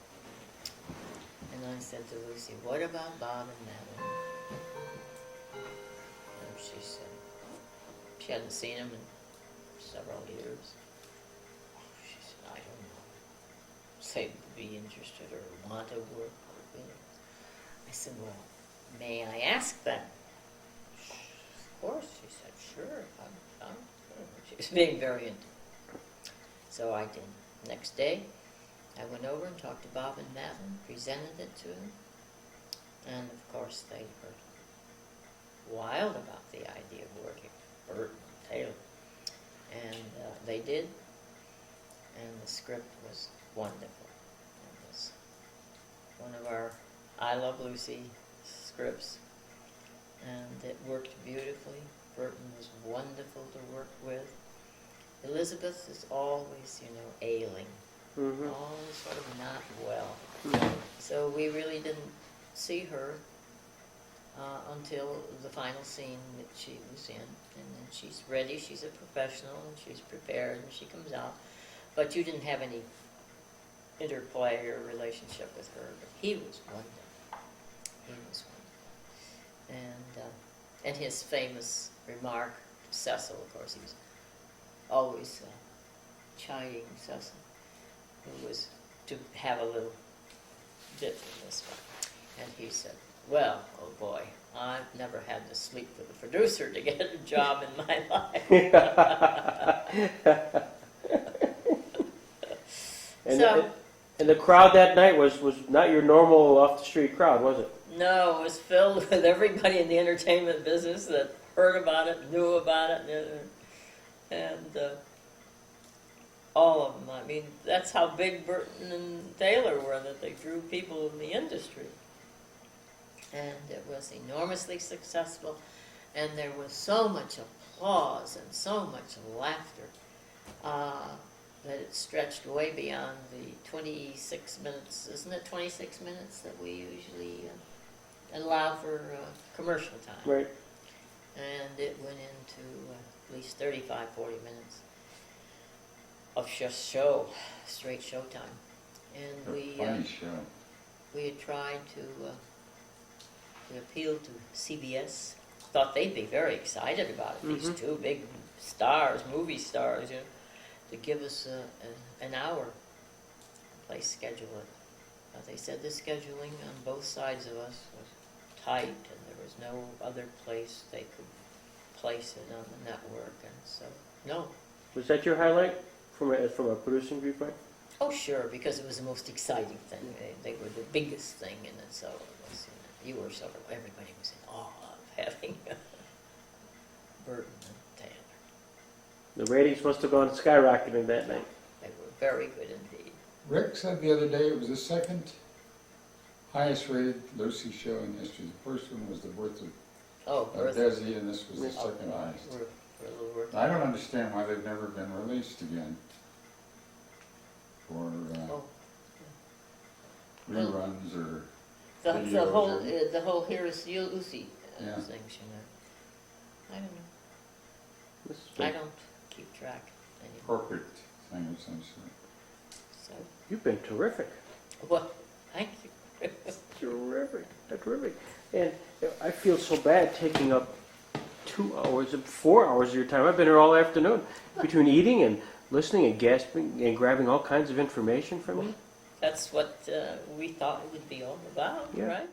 And I said to Lucy, what about Bob and Madeline? And she said, she hadn't seen him in several years. She said, I don't know. Say would be interested or want to work with him. I said, well, may I ask them? Of course, she said, sure. I'm sure. She was being very intimate. So I did. Next day, I went over and talked to Bob and Madeline, presented it to them, and of course they were wild about the idea of working with Burton-Taylor. And they did, and the script was wonderful. It was one of our I Love Lucy scripts, and it worked beautifully. Burton was wonderful to work with. Elizabeth is always, ailing, always sort of not well. So we really didn't see her until the final scene that she was in, and then she's ready, she's a professional, and she's prepared, and she comes out. But you didn't have any interplay or relationship with her, but he was wonderful. He was wonderful. And his famous remark to Cecil, of course, he was always chiding Cecil, who was to have a little bit in this one. And he said, well, oh boy, I've never had to sleep with a producer to get a job in my life. And the crowd that night was not your normal off-the-street crowd, was it? No, it was filled with everybody in the entertainment business that heard about it, knew about it, and all of them. I mean, that's how big Burton and Taylor were, that they drew people in the industry. And it was enormously successful, and there was so much applause and so much laughter that it stretched way beyond the 26 minutes. Isn't it 26 minutes that we usually allow for commercial time? Right. And it went into at least 35, 40 minutes of just straight show time. And Funny show. we had tried to we appealed to CBS. Thought they'd be very excited about it. These two big stars, movie stars, to give us an hour. They schedule it. But they said the scheduling on both sides of us was tight, and there was no other place they could place it on the network, and so no. Was that your highlight from a producing viewpoint? Oh, sure, because it was the most exciting thing. They were the biggest thing in it, so it was, you were sort of, everybody was in awe of having Burton and Taylor. The ratings must have gone skyrocketing that night. They were very good indeed. Rick said the other day it was the second highest rated Lucy show in history. The first one was The Birth of Desi, and this was the second highest. We're a little worked I don't understand why they've never been released again for reruns or videos the whole Here's Lucy Yeah. things, I don't know. I don't keep track anymore. corporate thing of some sort. So, You've been terrific. well, thank you. Terrific. Terrific. And I feel so bad taking up 2 hours and 4 hours of your time. I've been here all afternoon between eating and listening and gasping and grabbing all kinds of information from you. That's what we thought it would be all about, Yeah. right?